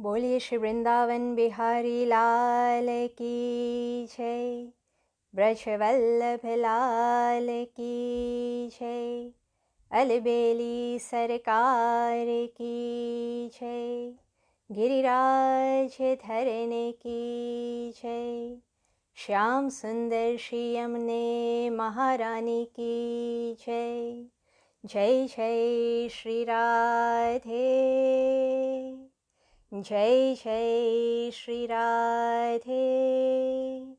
बोलिए श्री वृंदावन बिहारी लाल की जय। ब्रजवल्लभ लाल की जय। अलबेली सरकार की जय। गिरिराज धरने की जय। श्याम सुंदर श्री यमुने महारानी की जय। जय जय श्री राधे। जय जय श्री राधे।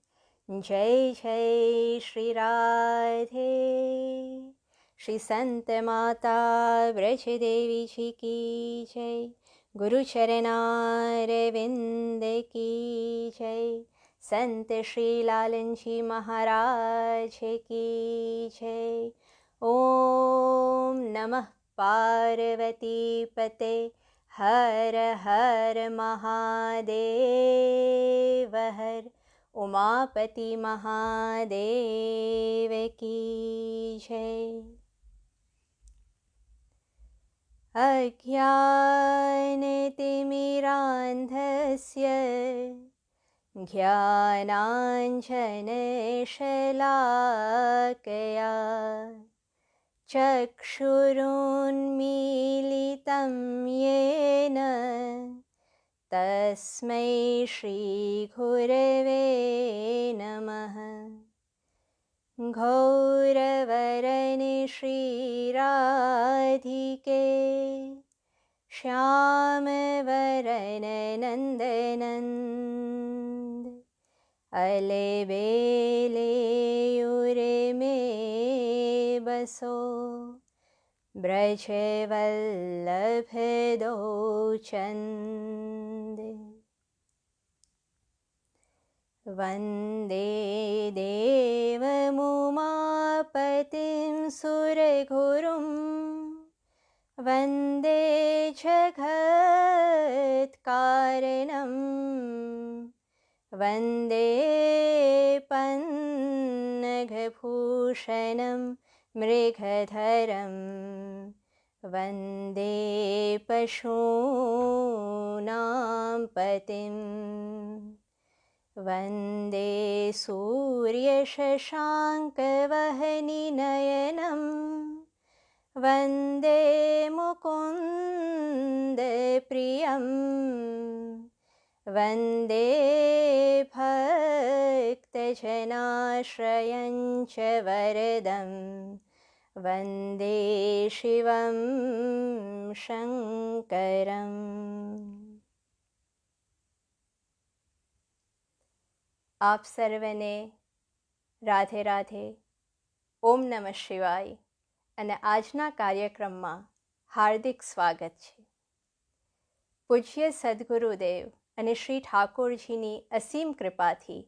जय जय श्री राधे। श्री संत माता ब्रज देवी जी की जय। गुरु चरणारविंद की जय। संत श्री लालन जी महाराज की जय। ओम नमः पार्वती पते हर हर महादेव हर। उमापति महादेव की जय। अज्ञानतिमिरान्धस्य ज्ञानाञ्जनशलाकया चक्षुरुन्मीलितं येन तस्मै श्रीगुरवे नमः। घोरवरने श्रीराधिके श्यामवरन नन्दनन्द अलबेलेयुर्मे बसो ब्रजवल्लभ दोचन्द। वन्दे देवमुमापतिं सुरगुरुं वन्दे जगत्कारणं वन्दे पन्नगभूषणं मृगधरं वन्दे पशूनां पतिं वन्दे सूर्यशशाङ्कवहनिनयनं वन्दे मुकुन्दप्रियं वन्दे भक्तजनाश्रयं च वरदं वन्दे शिवं शङ्करम्। आप સર્વને રાધે રાધે, ઓમ નમઃ શિવાય અને આજના કાર્યક્રમમાં હાર્દિક સ્વાગત છે. પૂજ્ય સદ્ગુરુદેવ અને શ્રી ઠાકોરજીની અસીમ કૃપાથી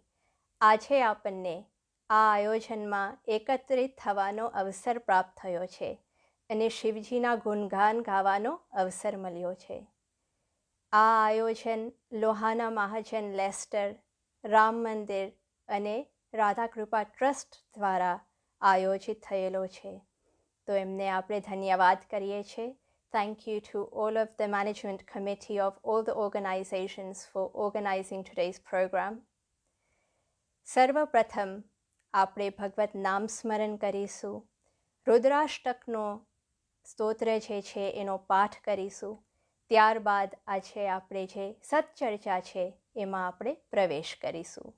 આજે આપણને આ આયોજનમાં એકત્રિત થવાનો અવસર પ્રાપ્ત થયો છે અને શિવજીના ગુણગાન ગાવાનો અવસર મળ્યો છે. આ આયોજન લોહાના મહાજન લેસ્ટર, રામ મંદિર અને રાધાકૃપા ટ્રસ્ટ દ્વારા આયોજિત થયેલો છે. તો એમને આપણે ધન્યવાદ કરીએ છીએ. Thank you to all of the management committee of all the organizations for organizing today's program. સર્વપ્રથમ આપણે ભગવત નામ સ્મરણ કરીશું. રુદ્રાષ્ટકનો સ્તોત્ર જે છે એનો પાઠ કરીશું. ત્યારબાદ આજે આપણે જે સત્ચર્ચા છે એમાં આપણે પ્રવેશ કરીશું.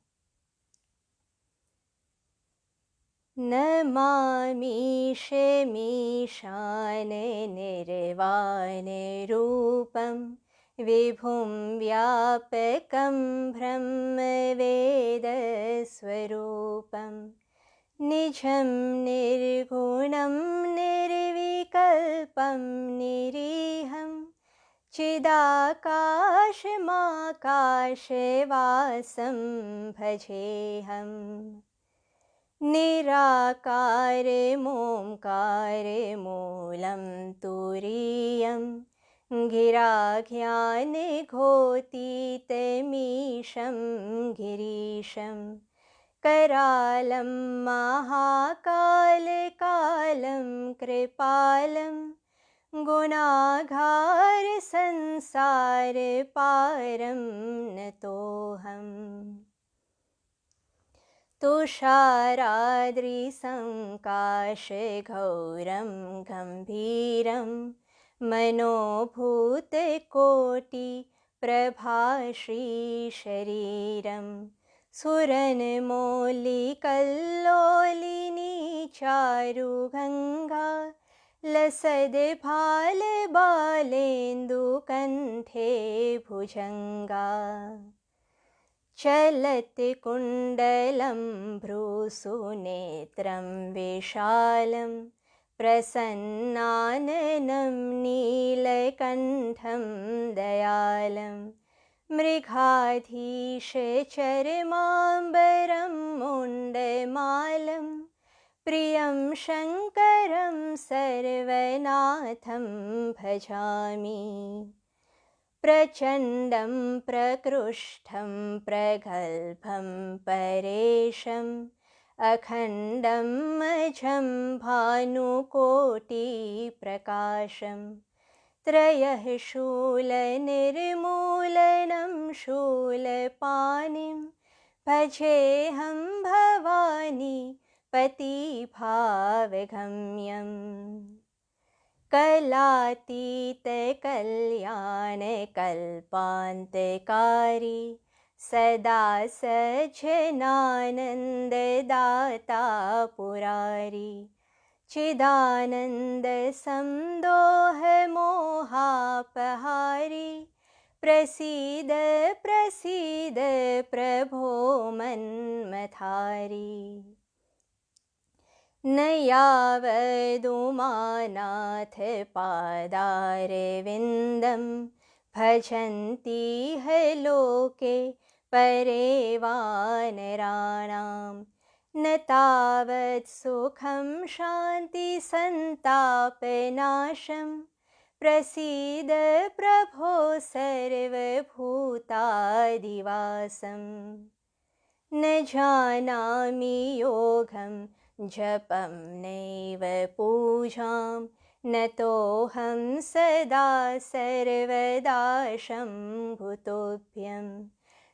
નમામીશમીશાન નિર્વાણ રૂપમ વિભું વ્યાપકં બ્રહ્મવેદ સ્વરૂપમ નિજં નિર્ગુણં નિર્વિકલ્પં નિરીહં चिदाकाशमाकाशवासं भजेऽहम् निराकारमोङ्कारमूलं तुरीयं गिराज्ञानघोतीतमीशं गिरीशं करालं महाकालकालं कृपालं गुनागार संसार पारं नतोऽहम्। तुषाराद्रिसङ्काशघोरं गम्भीरं मनोभूतकोटिप्रभाश्रीशरीरं सुरनमौलिकल्लोलिनी चारुगङ्गा लसद्भालबालेन्दुकण्ठे भुजङ्गा। चलत्कुण्डलं भ्रूसुनेत्रं विशालं प्रसन्नाननं नीलकण्ठं दयालं मृगाधीशचर्माम्बरं मुण्डमालं प्रियं शङ्करं सर्वनाथं भजामि। प्रचण्डं प्रकृष्टं प्रगल्भं परेशम् अखण्डं मझं भानुकोटिप्रकाशं त्रयः शूलनिर्मूलनं शूलपाणिं भजेऽहं भवानी पतिभावगम्यम्। कलातीतकल्याणकल्पान्तकारी सदा सज्जनानन्ददाता पुरारी चिदानन्दसन्दोहमोहापहारी प्रसीद प्रसीद प्रभो मन्मथारी। न यावदुमानाथ पादारविन्दं भजन्ति ह लोके परे वानराणां न तावत् सुखं शान्तिसन्तापनाशं प्रसीद प्रभो सर्वभूतादिवासं। न जानामि योगं जपं नैव पूजां नतोऽहं सदा सर्वदा शम्भुतोऽभ्यं।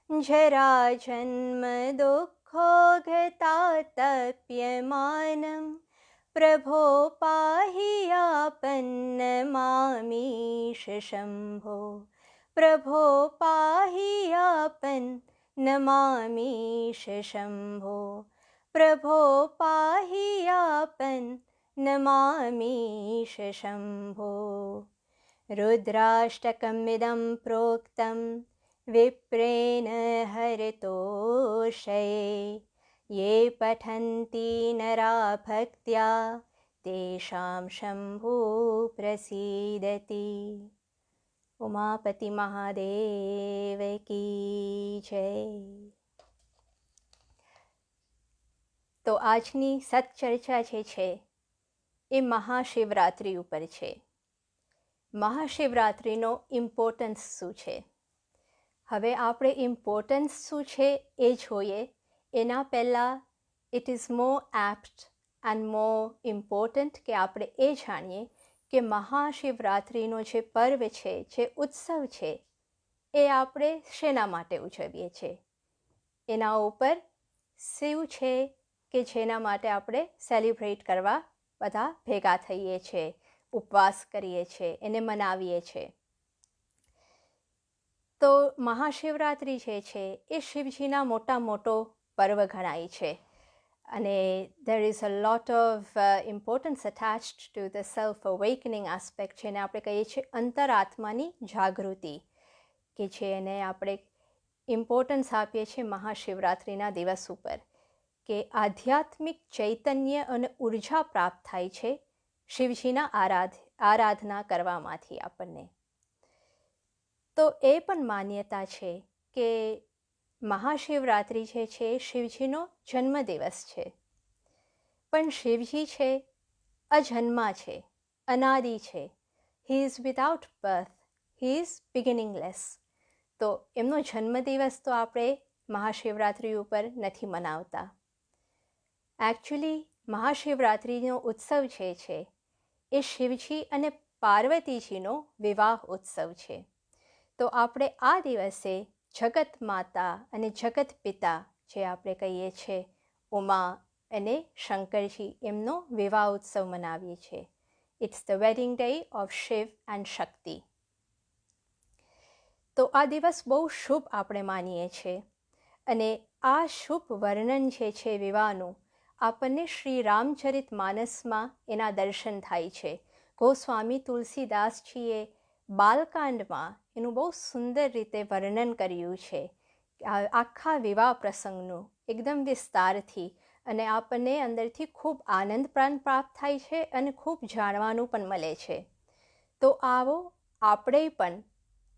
जराजन्मदुःखोगतातप्यमानं प्रभो पाहि यापन्नमामीश शम्भो। प्रभो पाहि यापन्नमामीश शम्भो। प्रभो पाहि यापन्नमामीश शम्भो। रुद्राष्टकमिदं प्रोक्तं विप्रेण हरितोषये ये पठन्ति नरा भक्त्या तेषां शम्भुः प्रसीदति। उमापति महादेव की जय। તો આજની સત્ચર્ચા જે છે એ મહાશિવરાત્રિ ઉપર છે. મહાશિવરાત્રિનો ઇમ્પોર્ટન્સ શું છે? હવે આપણે ઇમ્પોર્ટન્સ શું છે એ જોઈએ એના પહેલાં it is more apt and more important કે આપણે એ જાણીએ કે મહાશિવરાત્રિનો જે પર્વ છે, જે ઉત્સવ છે, એ આપણે શેના માટે ઉજવીએ છીએ? એના ઉપર શું છે કે જેના માટે આપણે સેલિબ્રેટ કરવા બધા ભેગા થઈએ છીએ, ઉપવાસ કરીએ છીએ, એને મનાવીએ છીએ. તો મહાશિવરાત્રિ જે છે એ શિવજીના મોટો પર્વ ગણાય છે અને there is a lot of importance attached to the self-awakening aspect, જેને આપણે કહીએ છીએ અંતરાત્માની જાગૃતિ, કે જેને આપણે ઇમ્પોર્ટન્સ આપીએ છીએ મહાશિવરાત્રિના દિવસ ઉપર, કે આધ્યાત્મિક ચૈતન્ય અને ઉર્જા પ્રાપ્ત થાય છે શિવજીના આરાધના કરવામાંથી આપણને. તો એ પણ માન્યતા છે કે મહાશિવરાત્રિ જે છે શિવજીનો જન્મદિવસ છે, પણ શિવજી છે અજન્મા છે, અનાદિ છે. He is without birth, he is beginningless. તો એમનો જન્મદિવસ તો આપણે મહાશિવરાત્રિ ઉપર નથી મનાવતા. એકચ્યુઅલી મહાશિવરાત્રિનો ઉત્સવ જે છે એ શિવજી અને પાર્વતીજીનો વિવાહ ઉત્સવ છે. તો આપણે આ દિવસે જગત માતા અને જગત પિતા જે આપણે કહીએ છીએ ઉમા અને શંકરજી એમનો વિવાહ ઉત્સવ મનાવીએ છીએ. It's the wedding day of Shiva and Shakti. તો આ દિવસ બહુ શુભ આપણે માનીએ છીએ અને આ શુભ વર્ણન જે છે વિવાહનું આપણને શ્રી રામચરિત માનસમાં એના દર્શન થાય છે. ગોસ્વામી તુલસીદાસજીએ બાલકાંડમાં એનું બહુ સુંદર રીતે વર્ણન કર્યું છે આખા વિવાહ પ્રસંગનું એકદમ વિસ્તારથી, અને આપણને અંદરથી ખૂબ આનંદ પ્રાપ્ત થાય છે અને ખૂબ જાણવાનું પણ મળે છે. તો આવો આપણે પણ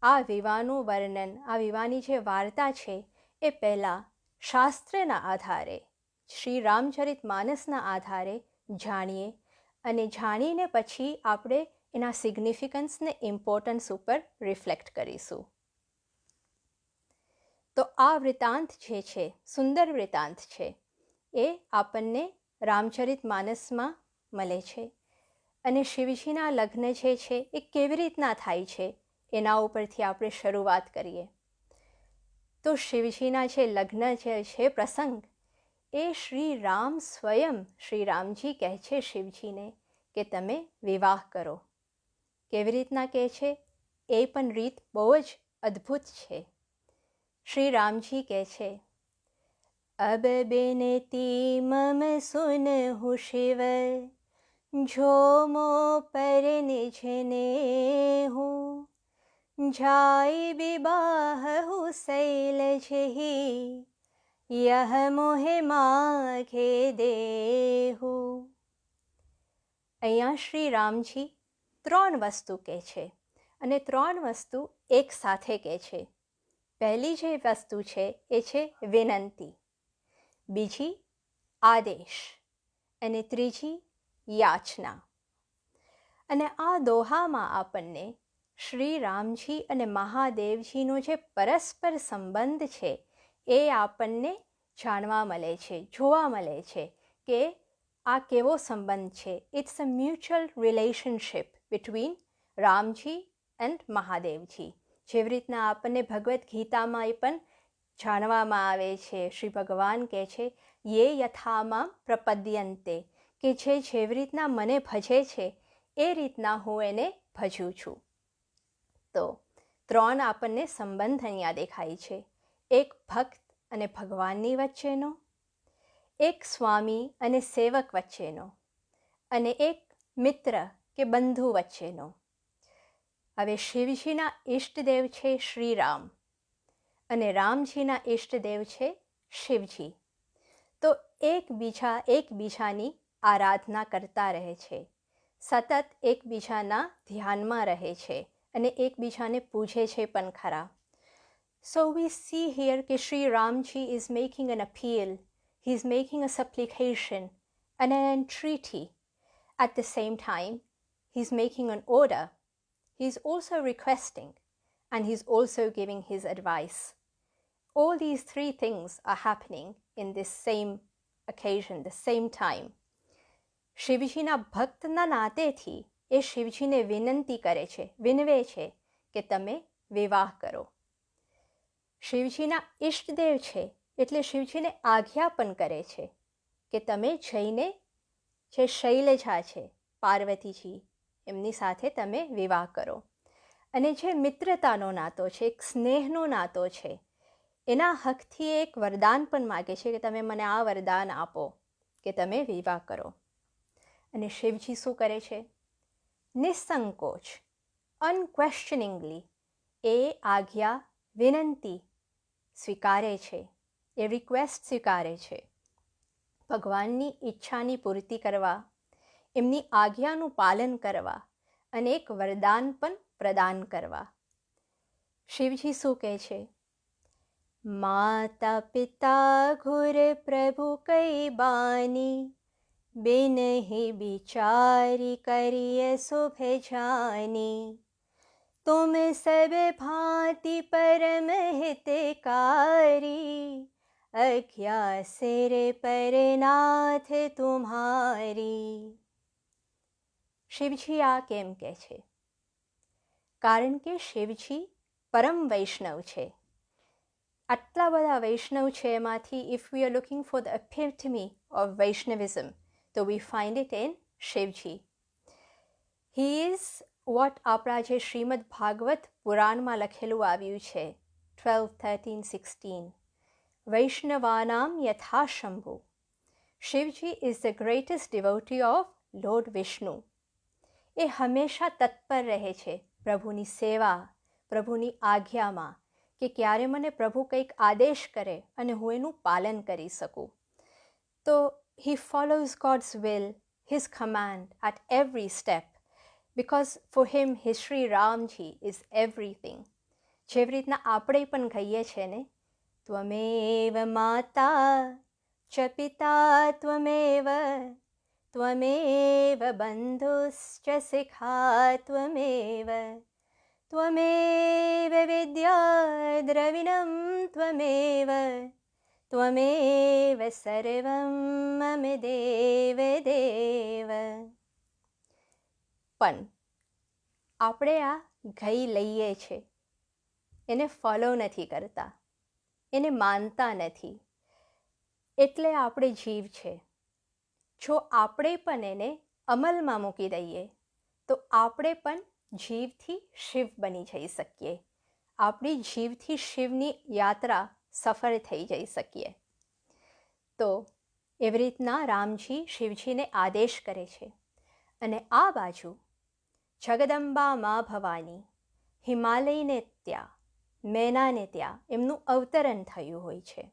આ વિવાહનું વર્ણન, આ વિવાહની જે વાર્તા છે એ પહેલાં શાસ્ત્રના આધારે, શ્રી રામચરિત માનસના આધારે જાણીએ અને જાણીને પછી આપણે એના સિગ્નિફિકન્સને ઇમ્પોર્ટન્સ ઉપર રિફ્લેક્ટ કરીશું. તો આ વૃત્તાંત જે છે, સુંદર વૃત્તાંત છે, એ આપણને રામચરિત માનસમાં મળે છે અને શિવજીના લગ્ન જે છે એ કેવી રીતના થાય છે એના ઉપરથી આપણે શરૂઆત કરીએ. તો શિવજીના જે લગ્ન જે છે પ્રસંગ, એ શ્રી રામ સ્વયં, શ્રી રામજી કહે છે શિવજીને કે તમે વિવાહ કરો. કેવી રીતના કહે છે એ પણ રીત બહુ જ અદ્ભુત છે. શ્રી રામજી કહે છે, અબ બિનતી મમ સુનહુ શિવ, જો મો પર નિજ નેહુ, જાય વિવાહુ શૈલજહી, યહ મોહે માઘે દેહુ. અહીંયા શ્રી રામજી 3 વસ્તુ કહે છે અને 3 વસ્તુ એક સાથે કહે છે. પહેલી જે વસ્તુ છે એ છે વિનંતી, બીજી આદેશ અને ત્રીજી યાચના. અને આ દોહામાં આપણને શ્રી રામજી અને મહાદેવજીનો જે પરસ્પર સંબંધ છે એ આપણને જાણવા મળે છે, જોવા મળે છે કે આ કેવો સંબંધ છે. It's a mutual relationship between Ramji and Mahadevji. જેવી રીતના આપણને ભગવદ્ ગીતામાં એ પણ જાણવામાં આવે છે, શ્રી ભગવાન કહે છે યે યથામામ પ્રપદ્યન્તે, કે જે જેવી રીતના મને ભજે છે એ રીતના હું એને ભજું છું. તો 3 આપણને સંબંધ અહીંયા દેખાય છે. એક ભક્ત અને ભગવાનની વચ્ચેનો, એક સ્વામી અને સેવક વચ્ચેનો, અને એક મિત્ર કે બંધુ વચ્ચેનો. હવે શિવજીના ઈષ્ટદેવ છે શ્રી રામ અને રામજીના ઈષ્ટદેવ છે શિવજી. તો એકબીજાની આરાધના કરતા રહે છે, સતત એકબીજાના ધ્યાનમાં રહે છે અને એકબીજાને પૂજે છે પણ ખરા. So we see here કે Shri Ramji is making an appeal, he is making a supplication and an entreaty. At the same time, he is making an order. He is also requesting and he is also giving his advice. All these 3 things are happening in this same occasion, the same time. શિવજીના ભક્તના નાતેથી એ શિવજીને વિનંતી કરે છે, વિનવે છે કે તમે વિવાહ કરો. શિવજીના ઈષ્ટદેવ છે એટલે શિવજીને આજ્ઞા પણ કરે છે કે તમે જઈને જે શૈલજા છે પાર્વતીજી એમની સાથે તમે વિવાહ કરો. અને જે મિત્રતાનો નાતો છે, એક સ્નેહનો નાતો છે, એના હકથી એક વરદાન પણ માગે છે કે તમે મને આ વરદાન આપો કે તમે વિવાહ કરો. અને શિવજી શું કરે છે? નિસંકોચ, અનક્વેશ્ચનિંગલી એ આજ્ઞા, વિનંતી સ્વીકારે છે, એ રિક્વેસ્ટ સ્વીકારે છે. ભગવાનની ઈચ્છાની પૂર્તિ કરવા, એમની આજ્ઞાનું પાલન કરવા અને એક વરદાન પણ પ્રદાન કરવા. શિવજી શું કહે છે? માતા પિતા ઘુર પ્રભુ કઈ બાની, बिनहि बिचारी करिय शुभ जानी, तुम सब भांति परम हितकारी, अज्ञा सिर पर नाथ तुम्हारी. શિવજી આ કેમ કહે છે? કારણ કે શિવજી પરમ વૈષ્ણવ છે. આટલા બધા વૈષ્ણવ છે એમાંથી if we are looking for the epitome of Vaishnavism તો we find it in Shivji. He is what આપણા જે શ્રીમદ ભાગવત પુરાણમાં લખેલું આવ્યું છે 12, 13, 16 વૈષ્ણવાનામ યથા શંભુ. Shivji is the greatest devotee of lord Vishnu. એ હંમેશા તત્પર રહે છે પ્રભુની સેવા, પ્રભુની આજ્ઞામાં, કે ક્યારે મને પ્રભુ કંઈક આદેશ કરે અને હું એનું પાલન કરી શકું. તો he follows God's will, his command at every step, because for him his Shri Ramji is everything. જેવી રીતના આપણે પણ કહીએ છીએ ને, ત્વમેવ માતા ચ પિતા ત્વમેવ, ત્વમેવ બંધુશ્ચ સખા ત્વમેવ, ત્વમેવ વિદ્યા દ્રવિણમ ત્વમેવ, ત્વમેવ સર્વમ મમ દેવ દેવ. પણ આપણે આ ગઈ લઈએ છે, એને ફોલો નથી કરતા, એને માનતા નથી, એટલે આપણે જીવ છે. જો આપણે પણ એને અમલમાં મૂકી દઈએ તો આપણે પણ જીવથી શિવ બની જઈ શકીએ. આપણી જીવથી શિવની યાત્રા સફળ થઈ જઈ શકીએ. તો એવી રીતના રામજી શિવજીને આદેશ કરે છે. અને આ બાજુ જગદંબા મા ભવાની હિમાલયને ત્યાં, મેનાને ત્યાં એમનું અવતરણ થયું હોય છે.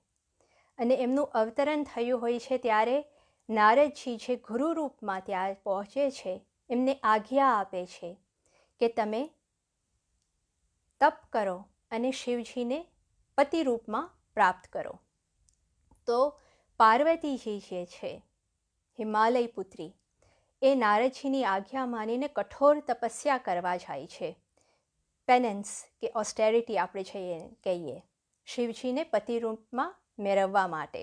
અને એમનું અવતરણ થયું હોય છે ત્યારે નારદજી જે ગુરુ રૂપમાં ત્યાં પહોંચે છે, એમને આજ્ઞા આપે છે કે તમે તપ કરો અને શિવજીને પતિ રૂપમાં પ્રાપ્ત કરો. તો પાર્વતીજી જે છે હિમાલય પુત્રી, એ નારદજીની આજ્ઞા માનીને કઠોર તપસ્યા કરવા જાય છે. પેનન્સ કે ઓસ્ટેરિટી આપણે કહીએ, શિવજીને પતિ રૂપમાં મેળવવા માટે.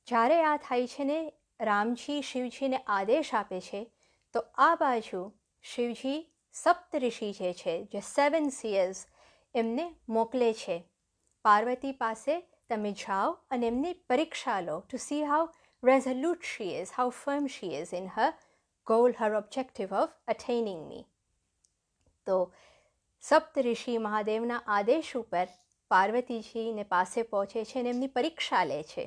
જ્યારે આ થાય છે ને, રામજી શિવજીને આદેશ આપે છે, તો આ બાજુ શિવજી સપ્તઋષિ જે છે, જે 7 seers, એમને મોકલે છે પાર્વતી પાસે. તમે જાઓ અને એમની પરીક્ષા લો, to see how resolute she is, how firm she is in her goal, her objective of attaining me. તો સપ્તઋષિ મહાદેવના આદેશ ઉપર પાર્વતીજીને પાસે પહોંચે છે અને એમની પરીક્ષા લે છે.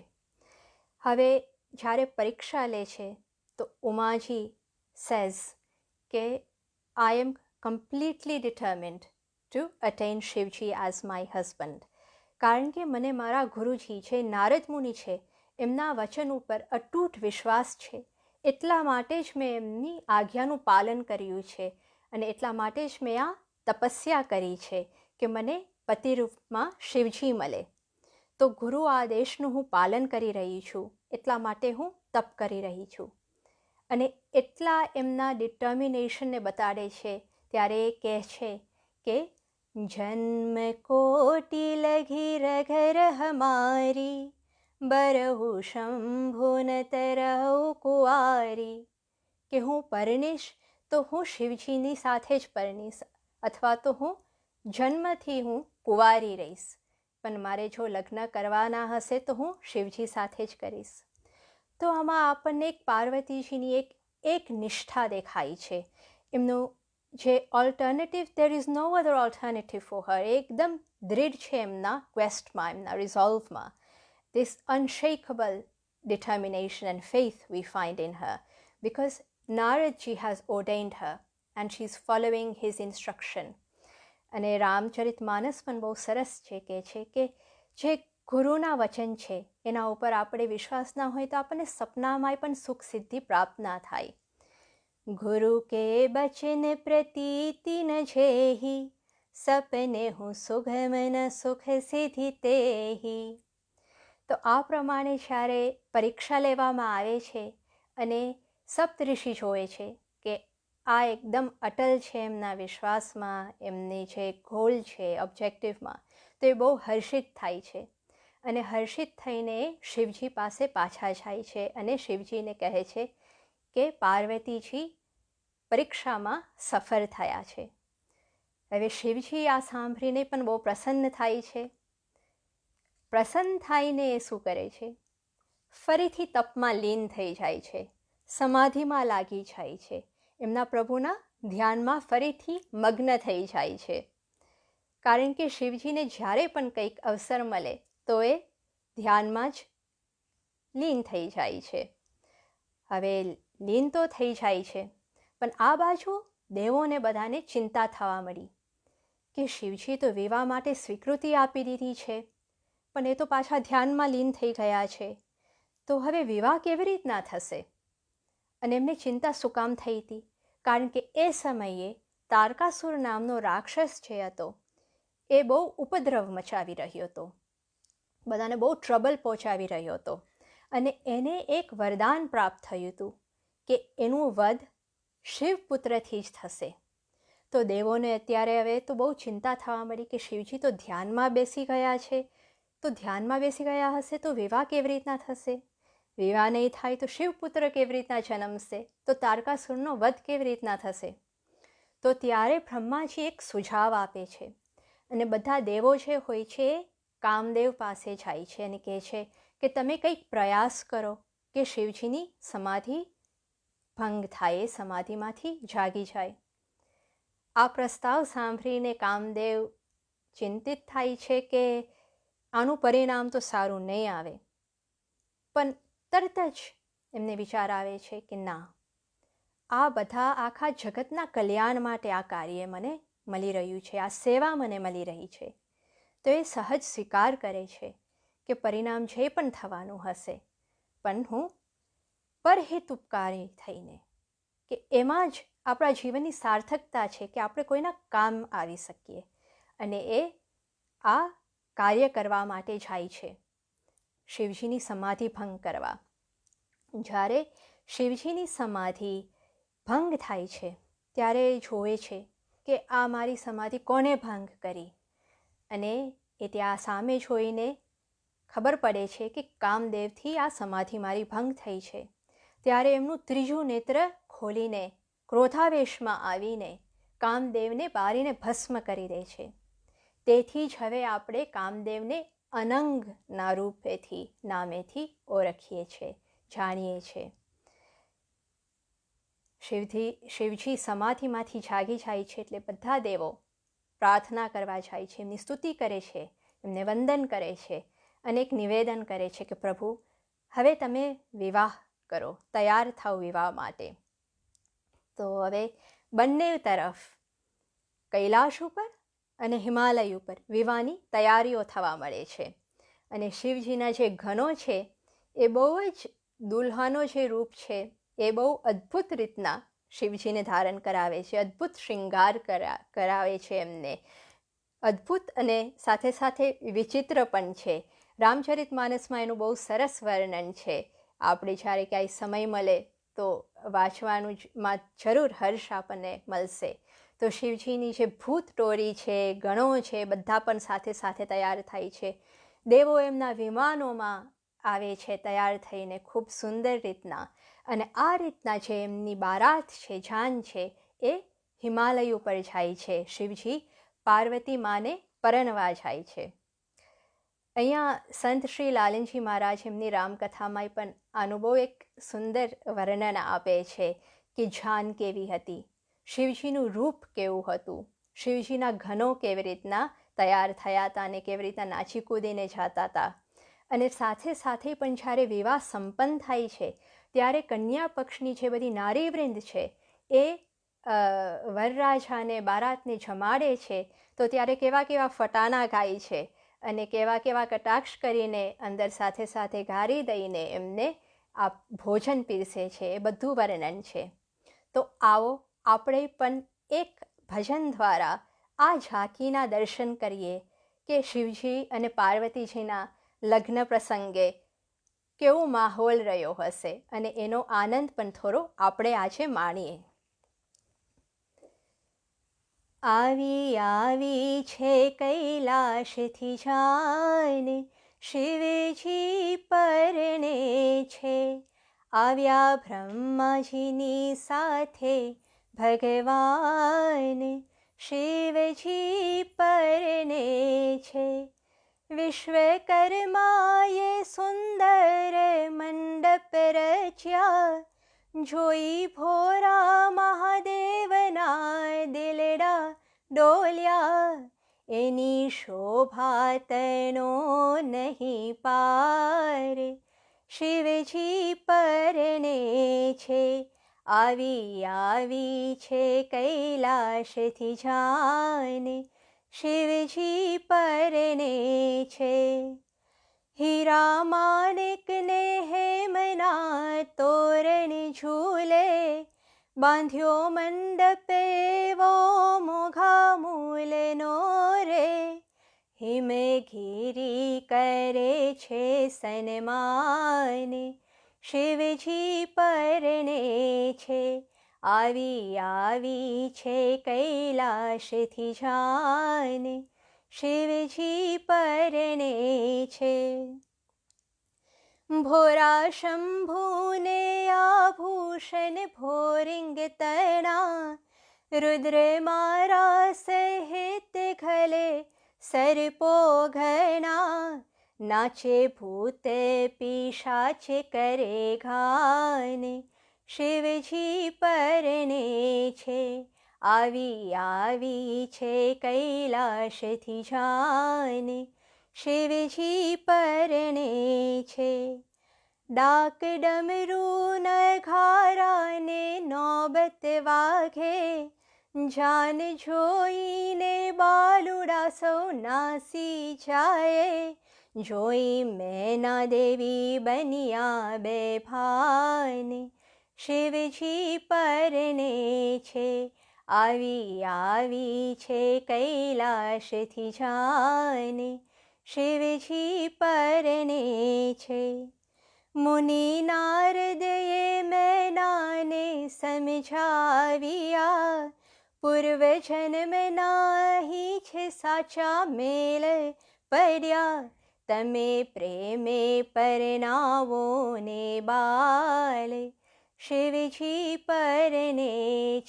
હવે જ્યારે પરીક્ષા લે છે તો ઉમાજી સેઝ કે I am completely determined to attain Shivji as my husband. કારણ કે મને મારા ગુરુજી જે નારદ મુનિ છે એમના વચન ઉપર અતૂટ વિશ્વાસ છે. એટલા માટે જ મેં એમની આજ્ઞાનું પાલન કર્યું છે અને એટલા માટે જ મેં આ તપસ્યા કરી છે કે મને પતિ રૂપમાં શિવજી મળે. તો ગુરુ આદેશનું હું પાલન કરી રહી છું, એટલા માટે હું તપ કરી રહી છું. અને એટલા એમના ડિટર્મિનેશનને બતાડે છે ત્યારે એ કહે છે કે જન્મ કોટી લઘી રઘર હમારી, બરહુ શંભુ ન તરહુ કુંવારી. કે હું પરણીશ તો હું શિવજીની સાથે જ પરણીશ, અથવા તો હું જન્મથી હું કુંવારી રહીશ, પણ મારે જો લગ્ન કરવાના હશે તો હું શિવજી સાથે જ કરીશ. તો આમાં આપણને એક પાર્વતીજીની એક નિષ્ઠા દેખાય છે. એમનું જે alternative, there is no other alternative for her. એકદમ દૃઢ છે એમના ક્વેસ્ટમાં, એમના રિઝોલ્વમાં. This unshakable determination and faith we find in her, because Naradji has ordained her and she's following his instruction. અને રામચરિત માનસ પણ બહુ સરસ છે કે જે ગુરુના વચન છે એના ઉપર આપણે વિશ્વાસ ના હોય તો આપણને સપનામાં પણ સુખ સિદ્ધિ પ્રાપ્ત ના થાય. ગુરુ કે બચન પ્રતીતિ ન જેહી, સપને હું સુગમ ન સુખ સિદ્ધિ તેહી. તો આ પ્રમાણે જ્યારે પરીક્ષા લેવામાં આવે છે અને સપ્તઋષિ જોવે છે કે આ એકદમ અટલ છે એમના વિશ્વાસમાં, એમની જે ગોલ છે ઓબ્જેક્ટિવમાં, તો એ બહુ હર્ષિત થાય છે. અને હર્ષિત થઈને શિવજી પાસે પાછા જાય છે અને શિવજીને કહે છે કે પાર્વતીજી પરીક્ષામાં સફળ થયા છે. હવે શિવજી આ સાંભળીને પણ બહુ પ્રસન્ન થાય છે. પ્રસન્ન થઈને એ શું કરે છે, ફરીથી તપમાં લીન થઈ જાય છે, સમાધિમાં લાગી જાય છે, એમના પ્રભુના ધ્યાનમાં ફરીથી મગ્ન થઈ જાય છે. કારણ કે શિવજીને જ્યારે પણ કંઈક અવસર મળે તો એ ધ્યાનમાં જ લીન થઈ જાય છે. હવે લીન તો થઈ જાય છે, પણ આ બાજુ દેવોને બધાને ચિંતા થવા મળી કે શિવજી તો વિવાહ માટે સ્વીકૃતિ આપી દીધી છે, પણ એ તો પાછા ધ્યાનમાં લીન થઈ ગયા છે, તો હવે વિવાહ કેવી રીતના થશે? અને એમને ચિંતા શું કામ થઈ હતી? કારણ કે એ સમયે તારકાસુર નામનો રાક્ષસ જે હતો એ બહુ ઉપદ્રવ મચાવી રહ્યો હતો, બધાને બહુ ટ્રબલ પહોંચાવી રહ્યો હતો, અને એને એક વરદાન પ્રાપ્ત થયું હતું કે એનું વધ શિવપુત્રથી જ થશે. તો દેવોને અત્યારે હવે તો બહુ ચિંતા થવા મળી કે શિવજી તો ધ્યાનમાં બેસી ગયા છે, તો ધ્યાનમાં બેસી ગયા હશે તો વિવાહ કેવી રીતના થશે? વિવાહ નહીં થાય તો શિવપુત્ર કેવી રીતના જન્મશે? તો તારકાસુરનો વધ કેવી રીતના થશે? તો ત્યારે બ્રહ્માજી એક સુઝાવ આપે છે, અને બધા દેવો જે હોય છે કામદેવ પાસે જાય છે અને કહે છે કે તમે કંઈક પ્રયાસ કરો કે શિવજીની સમાધિ ભંગ થાય, સમાધિમાંથી જાગી જાય. આ પ્રસ્તાવ સાંભળીને કામદેવ ચિંતિત થાય છે કે આનું પરિણામ તો સારું નહીં આવે, પણ તરત જ એમને વિચાર આવે છે કે ના, આ બધા આખા જગતના કલ્યાણ માટે આ કાર્ય મને મળી રહ્યું છે, આ સેવા મને મળી રહી છે. તો એ સહજ સ્વીકાર કરે છે કે પરિણામ જે પણ થવાનું હશે, પણ હું પરહિતુપકારી થઈને, કે એમાં જ આપણા જીવનની સાર્થકતા છે કે આપણે કોઈના કામ આવી શકીએ, અને એ આ કાર્ય કરવા માટે જાય છે, શિવજીની સમાધિ ભંગ કરવા. જ્યારે શિવજીની સમાધિ ભંગ થાય છે ત્યારે એ જોવે છે કે આ મારી સમાધિ કોને ભંગ કરી, અને એ ત્યાં સામે જોઈને ખબર પડે છે કે કામદેવથી આ સમાધિ મારી ભંગ થઈ છે. ત્યારે એમનું ત્રીજું નેત્ર ખોલીને ક્રોધાવેશમાં આવીને કામદેવને બારીને ભસ્મ કરી દે છે. તેથી જ હવે આપણે કામદેવને અનંગના રૂપેથી નામેથી ઓળખીએ છીએ, જાણીએ છીએ. શિવજી સમાધિમાંથી જાગી જાય છે એટલે બધા દેવો પ્રાર્થના કરવા જાય છે, એમની સ્તુતિ કરે છે, એમને વંદન કરે છે, અને એક નિવેદન કરે છે કે પ્રભુ હવે તમે વિવાહ કરો, તૈયાર થાઓ વિવાહ માટે. તો હવે બંને તરફ કૈલાશ ઉપર અને હિમાલય ઉપર વિવાહની તૈયારીઓ થવા મળે છે, અને શિવજીના જે ગણો છે એ બહુ જ દુલ્હાનો જે રૂપ છે એ બહુ અદ્ભુત રીતના શિવજીને ધારણ કરાવે છે, અદ્ભુત શૃંગાર કરાવે છે એમને, અદ્ભુત અને સાથે સાથે વિચિત્ર પણ છે. રામચરિતમાનસમાં એનું બહુ સરસ વર્ણન છે. આપણે જ્યારે ક્યાંય સમય મળે તો વાંચવાનું માં જરૂર હર્ષ આપણને મળશે. તો શિવજીની જે ભૂત ટોળી છે, ગણો છે, બધા પણ સાથે સાથે તૈયાર થાય છે. દેવો એમના વિમાનોમાં આવે છે તૈયાર થઈને ખૂબ સુંદર રીતના, અને આ રીતના જે એમની બારાત છે, જાન છે, એ હિમાલય ઉપર જાય છે. શિવજી પાર્વતી માને પરણવા જાય છે. અહીંયા સંત શ્રી લાલનજી મહારાજ એમની રામકથામાં પણ આનું બહુ એક સુંદર વર્ણન આપે છે કે જાન કેવી હતી, શિવજીનું રૂપ કેવું હતું, શિવજીના ઘનો કેવી રીતના તૈયાર થયા હતા અને કેવી રીતના નાચી કૂદીને જતા હતા. અને સાથે સાથે પણ જ્યારે વિવાહ સંપન્ન થાય છે ત્યારે કન્યા પક્ષની જે બધી નારીવૃંદ છે એ વરરાજાને બારાતને જમાડે છે, તો ત્યારે કેવા કેવા ફટાણા ગાય છે અને કેવા કેવા કટાક્ષ કરીને અંદર સાથે સાથે ગારી દઈને એમને આ ભોજન પીરસે છે, એ બધું વર્ણન છે. તો આવો આપણે પણ એક ભજન દ્વારા આ ઝાંકીના દર્શન કરીએ કે શિવજી અને પાર્વતીજીના લગ્ન પ્રસંગે કેવો માહોલ રહ્યો હશે, અને એનો આનંદ પણ થોડો આપણે આજે માણીએ. આવી આવી છે કૈલાશથી જાન, શિવજી પરણે છે, આવ્યા બ્રહ્માજીની સાથે ભગવાન, શિવજી પરને છે. વિશ્વકર્માએ સુંદર મંડપ રચ્યા, જોઈ ભોરા મહાદેવના દિલડા ડોલ્યા. એની શોભા તનો નહીં પાર, શિવજી પરને છે. આવી છે કૈલાશથી જાને, શિવજી પરને છે. હીરા માણેકને હેમના તોરણ ઝૂલે, બાંધ્યો મંડપ એવો મોઘા મૂલનો રે. હિમગીરી કરે છે સન્માન, શિવજી પરને છે. આવી છે કૈલાશથી જાને, શિવજી પરને છે. ભોરા શંભુને આભૂષણ ભોરિંગ તણા, રુદ્ર મારા સહિત ઘલે સર્પો ઘણા. નાચે ભૂત પિશાચ કરે ગાન, શિવજી પરને છે. આવી છે કૈલાશથી જાને, શિવજી પરને છે. ડાક ડમરૂ નગારાને નોબત વાગે, જાન જોઈને બાલુડા સૌ નાસી જાય. જોઈ મેના દેવી બન્યા બેભાન, શિવજી પરને છે. આવી છે કૈલાશથી જાને, શિવજી પરને છે. મુનિ નારદે મેનાને સમજાવ્યા, પૂર્વ જન્મના છે સાચા મેલ પડ્યા. તમે પ્રેમે પરણાવો ને બાલ, શિવજી પરને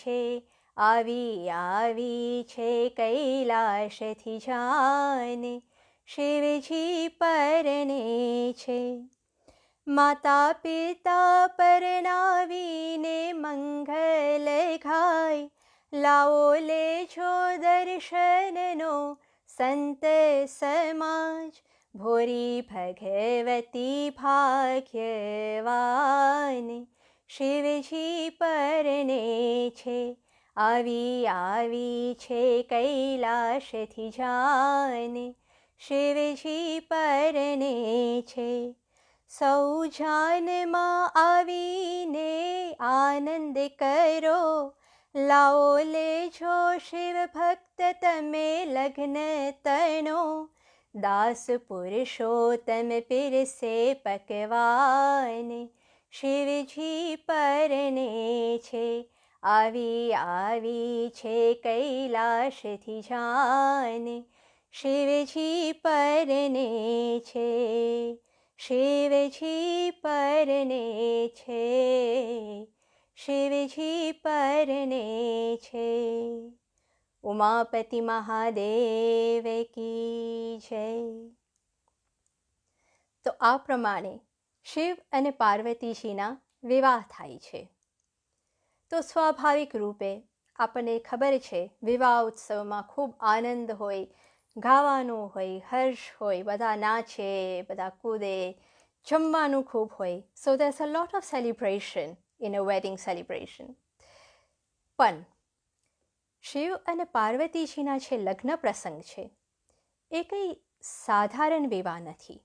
છે. આવી છે કૈલાશથી જાને, શિવજી પરને છે. માતા પિતા પરણાવીને મંગલ ગાય, લાવો લેજો દર્શનનો સંત સમાજ. ભોરી ભગવતી ભાગ્યવાન, શિવજી પરને છે. આવી છે કૈલાશથી જાને, શિવજી પરને છે. સૌ જાનમાં આવીને આનંદ કરો, લાવો લેજો શિવ ભક્ત તમે લગ્ન તણો. દાસ પુરુષોત્તમ પીરસે પકવાન, શિવજી પરને છે. આવી છે કૈલાશથી જાને, શિવજી પરને છે. શિવજી પરને છે, શિવજી પરને છે. ઉમાપતિ મહાદેવ કી જય. તો આ પ્રમાણે શિવ અને પાર્વતીજીના વિવાહ થાય છે. તો સ્વાભાવિક રૂપે આપણને ખબર છે વિવાહ ઉત્સવમાં ખૂબ આનંદ હોય, ગાવાનું હોય, હર્ષ હોય, બધા નાચે, બધા કૂદે, જમવાનું ખૂબ હોય. સો there's a lot of celebration in a wedding celebration. પણ શિવ અને પાર્વતીજીના જે લગ્ન પ્રસંગ છે એ કંઈ સાધારણ વિવાહ નથી.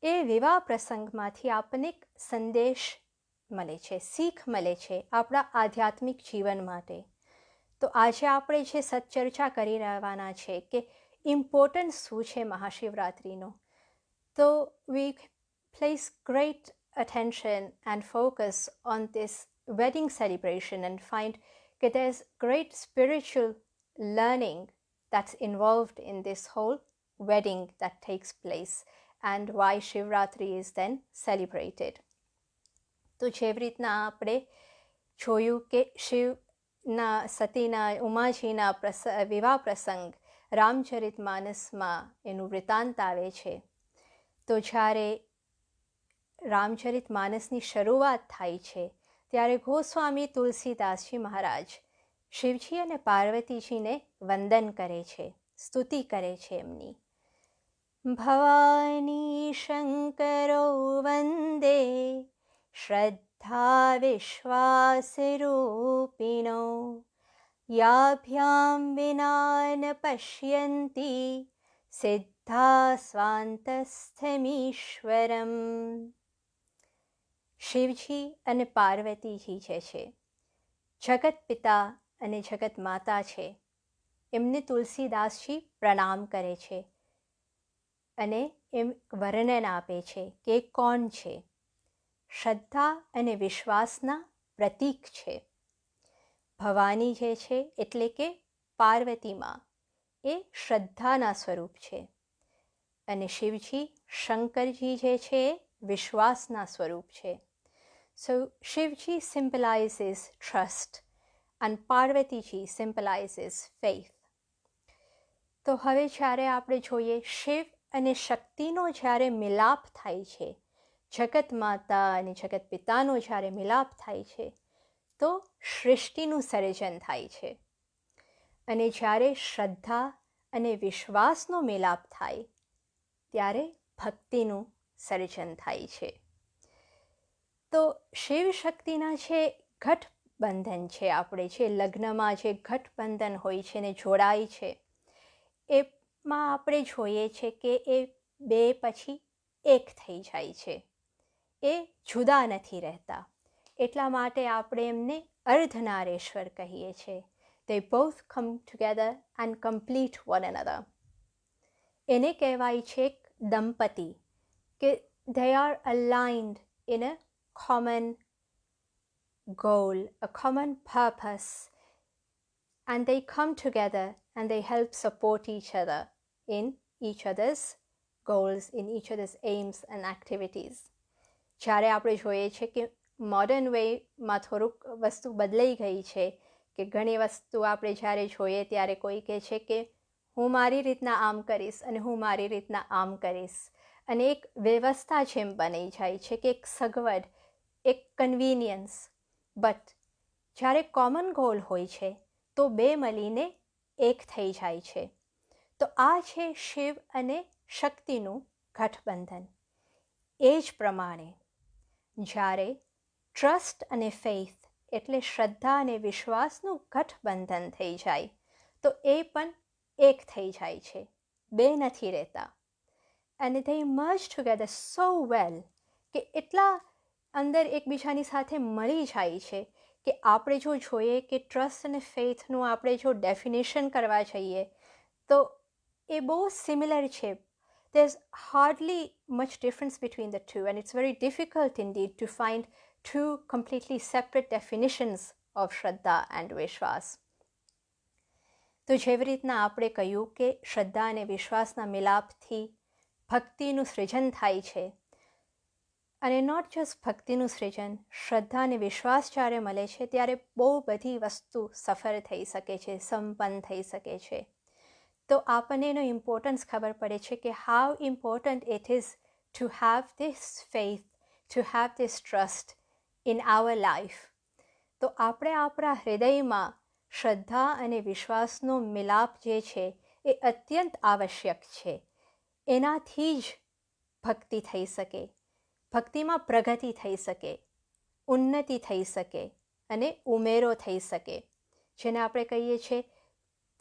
એ વિવાહ પ્રસંગમાંથી આપણને એક સંદેશ મળે છે, શીખ મળે છે આપણા આધ્યાત્મિક જીવન માટે. તો આજે આપણે જે સત્ચર્ચા કરી રહેવાના છે કે ઇમ્પોર્ટન્સ શું છે મહાશિવરાત્રિનો. તો we place great attention and focus on this wedding celebration and find that there's great spiritual learning that's involved in this whole wedding that takes place and why Shivratri is then celebrated. તો જેવી રીતના આપણે જોયું કે શિવ સતીના ઉમાજીના વિવાહ પ્રસંગ રામચરિતમાનસમાં એનું વૃત્તાંત આવે છે. તો જ્યારે રામચરિતમાનસની શરૂઆત થાય છે ત્યારે ગોસ્વામી તુલસીદાસજી મહારાજ શિવજી અને પાર્વતીજીને વંદન કરે છે, સ્તુતિ કરે છે એમની. ભવાની શંકરો વંદે શ્રદ્ધા વિશ્વાસ રૂપિણો યાભ્યામ વિના ન પશ્યંતી સિદ્ધા સ્વાંતસ્થમીશ્વરમ. શિવજી અને પાર્વતીજી જે છે જગત પિતા અને જગત માતા છે, એમને તુલસીદાસજી પ્રણામ કરે છે અને એમ વર્ણન આપે છે કે કોણ છે. શ્રદ્ધા અને વિશ્વાસના પ્રતીક છે. ભવાની જે છે એટલે કે પાર્વતીમાં એ શ્રદ્ધાના સ્વરૂપ છે અને શિવજી શંકરજી જે છે એ વિશ્વાસના સ્વરૂપ છે. સો Shivji symbolizes trust and Parvatiji symbolizes faith. તો હવે જ્યારે આપણે જોઈએ શિવ અને શક્તિનો જ્યારે મિલાપ થાય છે, જગત માતા અને જગત પિતાનો જ્યારે મિલાપ થાય છે તો સૃષ્ટિનું સર્જન થાય છે. અને જ્યારે શ્રદ્ધા અને વિશ્વાસનો મિલાપ થાય ત્યારે ભક્તિનું સર્જન થાય છે. તો શિવ શક્તિના જે ગઠબંધન છે, આપણે જે લગ્નમાં જે ગઠબંધન હોય છે ને જોડાય છે, એમાં આપણે જોઈએ છે કે એ બે પછી એક થઈ જાય છે, એ જુદા નથી રહેતા. એટલા માટે આપણે એમને અર્ધનારેશ્વર કહીએ છીએ. They both come together and complete one another. એને કહેવાય છે દંપતી, કે they are aligned in a common goal, a common purpose, and they come together and they help support each other in each other's goals, in each other's aims and activities. જ્યારે આપણે જોઈએ છે કે મોડર્ન વેમાં થોડુંક વસ્તુ બદલાઈ ગઈ છે, કે ઘણી વસ્તુ આપણે જ્યારે જોઈએ ત્યારે કોઈ કહે છે કે હું મારી રીતના આમ કરીશ અને હું મારી રીતના આમ કરીશ, અને એક વ્યવસ્થા જેમ બની જાય છે કે એક સગવડ, એક કન્વિનિયન્સ. બટ જ્યારે કોમન ગોલ હોય છે તો બે મળીને એક થઈ જાય છે. તો આ છે શિવ અને શક્તિનું ગઠબંધન. એ જ પ્રમાણે જ્યારે ટ્રસ્ટ અને ફેથ એટલે શ્રદ્ધા અને વિશ્વાસનું ગઠબંધન થઈ જાય તો એ પણ એક થઈ જાય છે, બે નથી રહેતા. અને they merge together so well કે એટલા અંદર એકબીજાની સાથે મળી જાય છે કે આપણે જો જોઈએ કે ટ્રસ્ટ અને ફેથનું આપણે જો ડેફિનેશન કરવા જઈએ તો એ બહુ સિમિલર છે. There's hardly much difference between the two, and it's very difficult indeed to find two completely separate definitions of Shraddha and Vishwas. તો જેવી રીતના આપણે કહ્યું કે શ્રદ્ધા અને વિશ્વાસના મિલાપથી ભક્તિનું સૃજન થાય છે, અને નોટ જસ્ટ ભક્તિનું સૃજન, શ્રદ્ધા અને વિશ્વાસ જ્યારે મળે છે ત્યારે બહુ બધી વસ્તુ સફળ થઈ શકે છે, સંપન્ન થઈ શકે છે. તો આપણને એનો ઇમ્પોર્ટન્સ ખબર પડે છે કે how important it is to have this faith, to have this trust in our life. તો આપણે આપણા હૃદયમાં શ્રદ્ધા અને વિશ્વાસનો મિલાપ જે છે એ અત્યંત આવશ્યક છે. એનાથી જ ભક્તિ થઈ શકે, ભક્તિમાં પ્રગતિ થઈ શકે, ઉન્નતિ થઈ શકે અને ઉમેરો થઈ શકે. જેને આપણે કહીએ છીએ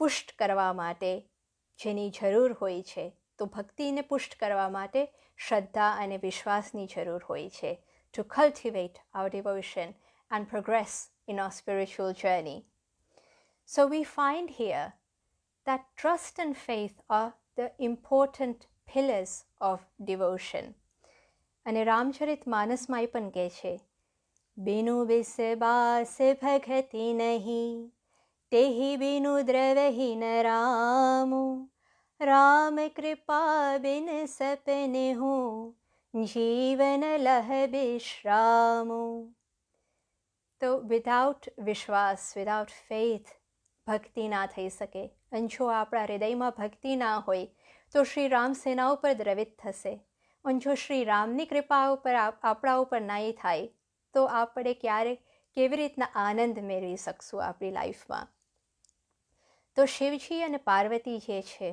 પુષ્ટ કરવા માટે જેની જરૂર હોય છે, તો ભક્તિને પુષ્ટ કરવા માટે શ્રદ્ધા અને વિશ્વાસની જરૂર હોય છે. To cultivate our devotion and progress in our spiritual journey. So we find here that trust and faith are the important pillars of devotion. અને રામચરિતમાનસમાં એ પણ કહે છે, બિનુ વિશ્વાસ ભગતિ નહીં, તેહી બિનુ દ્રવહીન રામુ, રામ કૃપા બિન સપને હું, જીવન લહ વિશ્રામુ. તો વિધાઉટ વિશ્વાસ, વિધાઉટ ફેથ ભક્તિ ના થઈ શકે. અને જો આપણા હૃદયમાં ભક્તિ ના હોય તો શ્રી રામ સેના ઉપર દ્રવિત થશે. અને જો શ્રી રામની કૃપા ઉપર આપણા ઉપર નહીં થાય તો આપણે કેવી રીતના આનંદ મેળવી શકશું આપણી લાઈફમાં. તો શિવજી અને પાર્વતી જે છે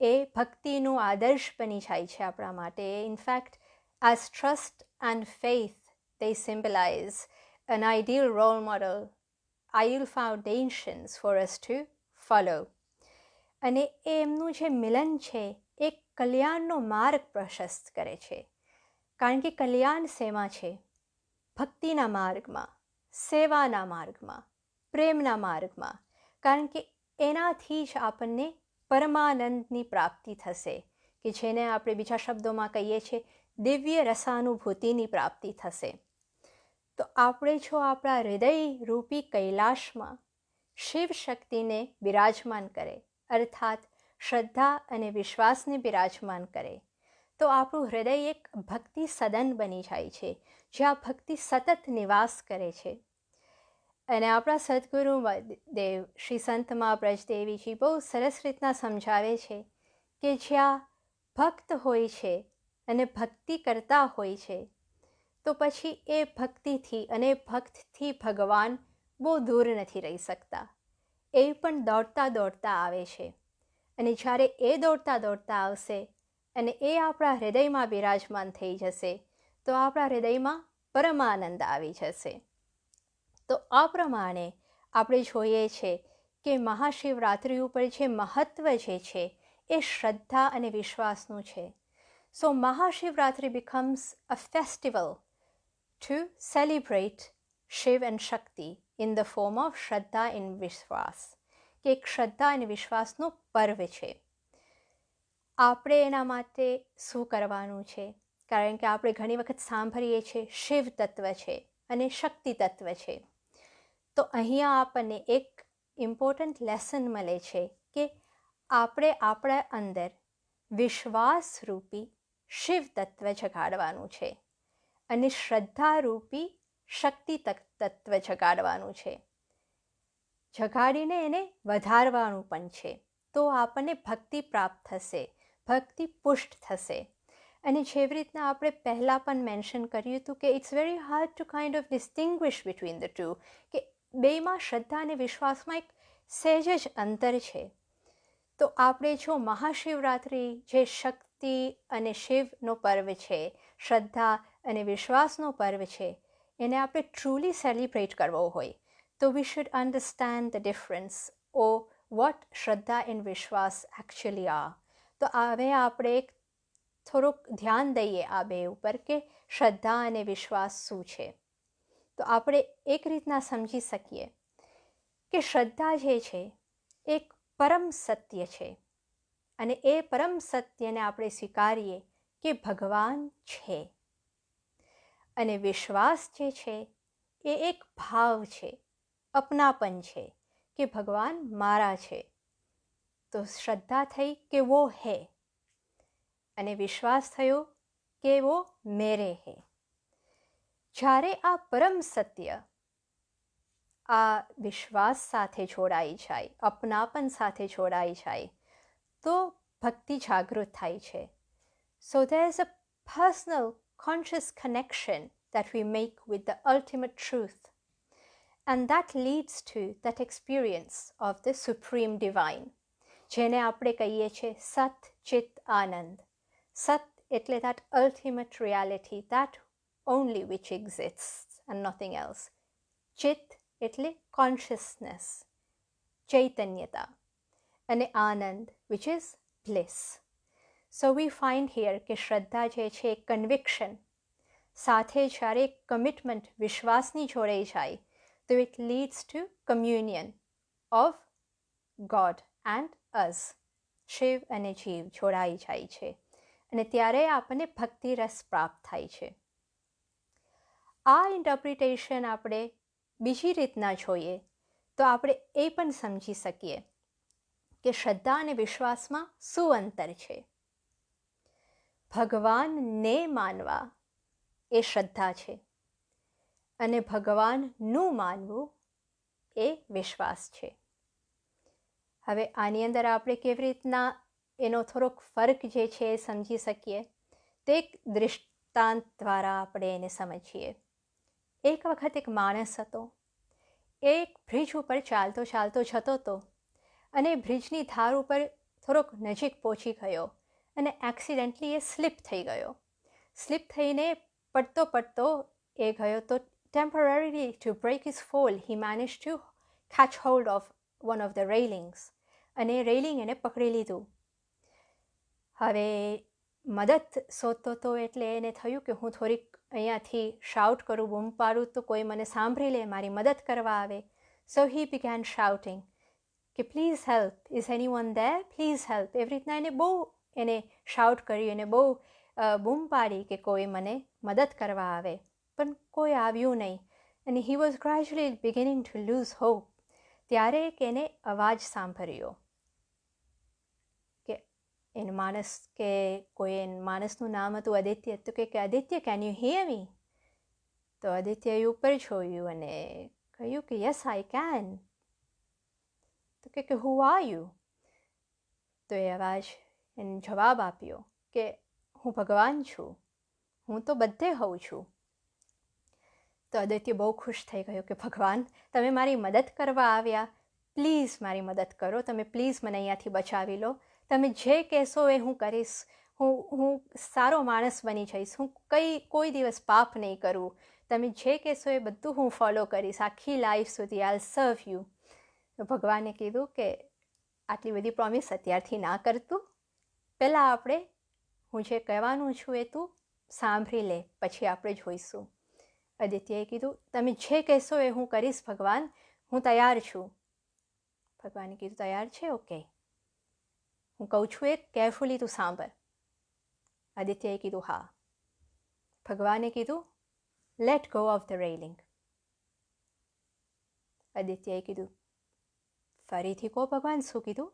એ ભક્તિનું આદર્શ બની જાય છે આપણા માટે. In fact as trust and faith they symbolize an ideal role model, ideal foundations for us to follow. અને એમનું જે મિલન છે એ કલ્યાણનો માર્ગ પ્રશસ્ત કરે છે. કારણ કે કલ્યાણ શેમાં છે? ભક્તિના માર્ગમાં, સેવાના માર્ગમાં, પ્રેમના માર્ગમાં. કારણ કે એનાથી જ આપણને પરમાનંદની પ્રાપ્તિ થશે, કે જેને આપણે બીજા શબ્દોમાં કહીએ છીએ દિવ્ય રસાનુભૂતિની પ્રાપ્તિ થશે. તો આપણે જો આપણા હૃદય રૂપી કૈલાશમાં શિવ શક્તિને બિરાજમાન કરે, અર્થાત શ્રદ્ધા અને વિશ્વાસને બિરાજમાન કરે, તો આપણું હૃદય એક ભક્તિ સદન બની જાય છે, જ્યાં ભક્તિ સતત નિવાસ કરે છે. અને આપણા સદગુરુ દેવ શ્રી સંત મહાબ્રજદેવીજી બહુ સરસ રીતના સમજાવે છે કે જ્યાં ભક્ત હોય છે અને ભક્તિ કરતા હોય છે તો પછી એ ભક્તિથી અને ભક્તથી ભગવાન બહુ દૂર નથી રહી શકતા. એ પણ દોડતા દોડતા આવે છે. અને જ્યારે એ દોડતા દોડતા આવશે અને એ આપણા હૃદયમાં બિરાજમાન થઈ જશે તો આપણા હૃદયમાં પરમાનંદ આવી જશે. તો આ પ્રમાણે આપણે જોઈએ છે કે મહાશિવરાત્રિ ઉપર જે મહત્ત્વ જે છે એ શ્રદ્ધા અને વિશ્વાસનું છે. સો Mahashivratri becomes a festival to celebrate Shiv and Shakti in the form of શ્રદ્ધા and વિશ્વાસ, કે એક શ્રદ્ધા અને વિશ્વાસનો પર્વ છે. આપણે એના માટે શું કરવાનું છે? કારણ કે આપણે ઘણી વખત સાંભળીએ છીએ શિવ તત્વ છે અને શક્તિ તત્વ છે. તો અહીંયા આપણને એક ઇમ્પોર્ટન્ટ લેસન મળે છે કે આપણે આપણા અંદર વિશ્વાસરૂપી શિવ તત્વ જગાડવાનું છે અને શ્રદ્ધારૂપી શક્તિ તત્વ જગાડવાનું છે. જગાડીને એને વધારવાનું પણ છે. તો આપણને ભક્તિ પ્રાપ્ત થશે, ભક્તિ પુષ્ટ થશે. અને જેવી રીતના આપણે પહેલાં પણ મેન્શન કર્યું હતું કે it's very hard to kind of distinguish between the two, કે બેમાં શ્રદ્ધા અને વિશ્વાસમાં એક સહેજ જ અંતર છે. તો આપણે જો મહાશિવરાત્રિ જે શક્તિ અને શિવનો પર્વ છે, શ્રદ્ધા અને વિશ્વાસનો પર્વ છે, એને આપણે ટ્રુલી સેલિબ્રેટ કરવો હોય તો we should understand the difference of what શ્રદ્ધા એન્ડ વિશ્વાસ એકચ્યુઅલી આર. તો હવે આપણે એક થોડુંક ધ્યાન દઈએ આ બે ઉપર કે શ્રદ્ધા અને વિશ્વાસ શું છે. તો આપણે એક રીતના સમજી શકીએ કે શ્રદ્ધા જે છે એક પરમ સત્ય છે અને એ પરમ સત્યને આપણે સ્વીકારીએ કે ભગવાન છે. અને વિશ્વાસ જે છે એ એક ભાવ છે, અપનાપન છે કે ભગવાન મારા છે. તો શ્રદ્ધા થઈ કે વો હે અને વિશ્વાસ થયો કે વો મેરે હે. જ્યારે આ પરમ સત્ય આ વિશ્વાસ સાથે જોડાઈ જાય, અપનાપન સાથે જોડાઈ જાય તો ભક્તિ જાગૃત થાય છે. સો there is a personal conscious connection that we make with the ultimate truth, and that leads to that experience of the supreme divine, જેને આપણે કહીએ છીએ સત ચિત આનંદ. સત એટલે that ultimate reality, that only which exists and nothing else. ચિત એટલે consciousness, ચૈતન્યતા, અને આનંદ which is bliss. So we find here કે શ્રદ્ધા જે છે કન્વિક્શન સાથે જ્યારે કમિટમેન્ટ વિશ્વાસની જોડાઈ જાય તો it leads to communion of God and us. Shiv અને જીવ જોડાઈ જાય છે અને ત્યારે આપણને ભક્તિ રસ પ્રાપ્ત થાય છે. આ ઇન્ટરપ્રિટેશન આપણે બીજી રીતના જોઈએ તો આપણે એ પણ સમજી શકીએ કે શ્રદ્ધા અને વિશ્વાસમાં શું અંતર છે. ભગવાનને માનવા એ શ્રદ્ધા છે અને ભગવાનનું માનવું એ વિશ્વાસ છે. હવે આની અંદર આપણે કેવી રીતના એનો થોડોક ફરક જે છે એ સમજી શકીએ તે એક દૃષ્ટાંત દ્વારા આપણે એને સમજીએ. એક વખત એક માણસ હતો. એ એક બ્રિજ ઉપર ચાલતો ચાલતો જતો હતો અને બ્રિજની ધાર ઉપર થોડોક નજીક પહોંચી ગયો અને એક્સિડન્ટલી એ સ્લીપ થઈ ગયો. સ્લીપ થઈને પડતો પડતો એ ગયો તો temporarily to break his fall he manage to catch hold of one of the railings અને રેલિંગ એને પકડી લીધું. હવે મદદ શોધતો હતો એટલે એને થયું કે હું થોડીક અહીંયાથી શાઉટ કરું, બૂમ પાડું તો કોઈ મને સાંભળી લે, મારી મદદ કરવા આવે. સો હી બિગેન શાઉટિંગ કે please help, is anyone there, please help. એવી રીતના એને બહુ એને શાઉટ કર્યું, એને બહુ બૂમ પાડી કે કોઈ મને મદદ કરવા આવે, પણ કોઈ આવ્યું નહીં. અને he was gradually beginning to lose hope. ત્યારે એક એને અવાજ સાંભળ્યો કે એનું માણસ કે કોઈ માણસનું નામ હતું આદિત્ય. તો કે આદિત્ય, કેન યુ હિયર મી? તો આદિત્યએ ઉપર જોયું અને કહ્યું કે યસ આઈ કેન. તો કે હુ આર યુ? તો એ અવાજ એને જવાબ આપ્યો કે હું ભગવાન છું, હું તો બધે હોઉં છું. તો આદિત્ય બહુ ખુશ થઈ ગયો કે ભગવાન તમે મારી મદદ કરવા આવ્યા, પ્લીઝ મારી મદદ કરો, તમે પ્લીઝ મને અહીંયાથી બચાવી લો. તમે જે કહેશો એ હું કરીશ, હું સારો માણસ બની જઈશ, હું કોઈ દિવસ પાપ નહીં કરું, તમે જે કહેશો એ બધું હું ફોલો કરીશ, આખી લાઈફ સુધી આઈ સર્વ યુ. તો ભગવાને કીધું કે આટલી બધી પ્રોમિસ અત્યારથી ના કરતું, પહેલાં આપણે હું જે કહેવાનું છું એ તું સાંભળી લે, પછી આપણે જોઈશું. આદિત્યએ કીધું તમે જે કહેશો એ હું કરીશ ભગવાન, હું તૈયાર છું. ભગવાને કીધું તૈયાર છે? ઓકે, હું કહું છું એ કેરફુલી તું સાંભળ. આદિત્યએ કીધું હા. ભગવાને કીધું let go of the railing. આદિત્યએ કીધું ફરીથી કહો ભગવાન, શું કીધું?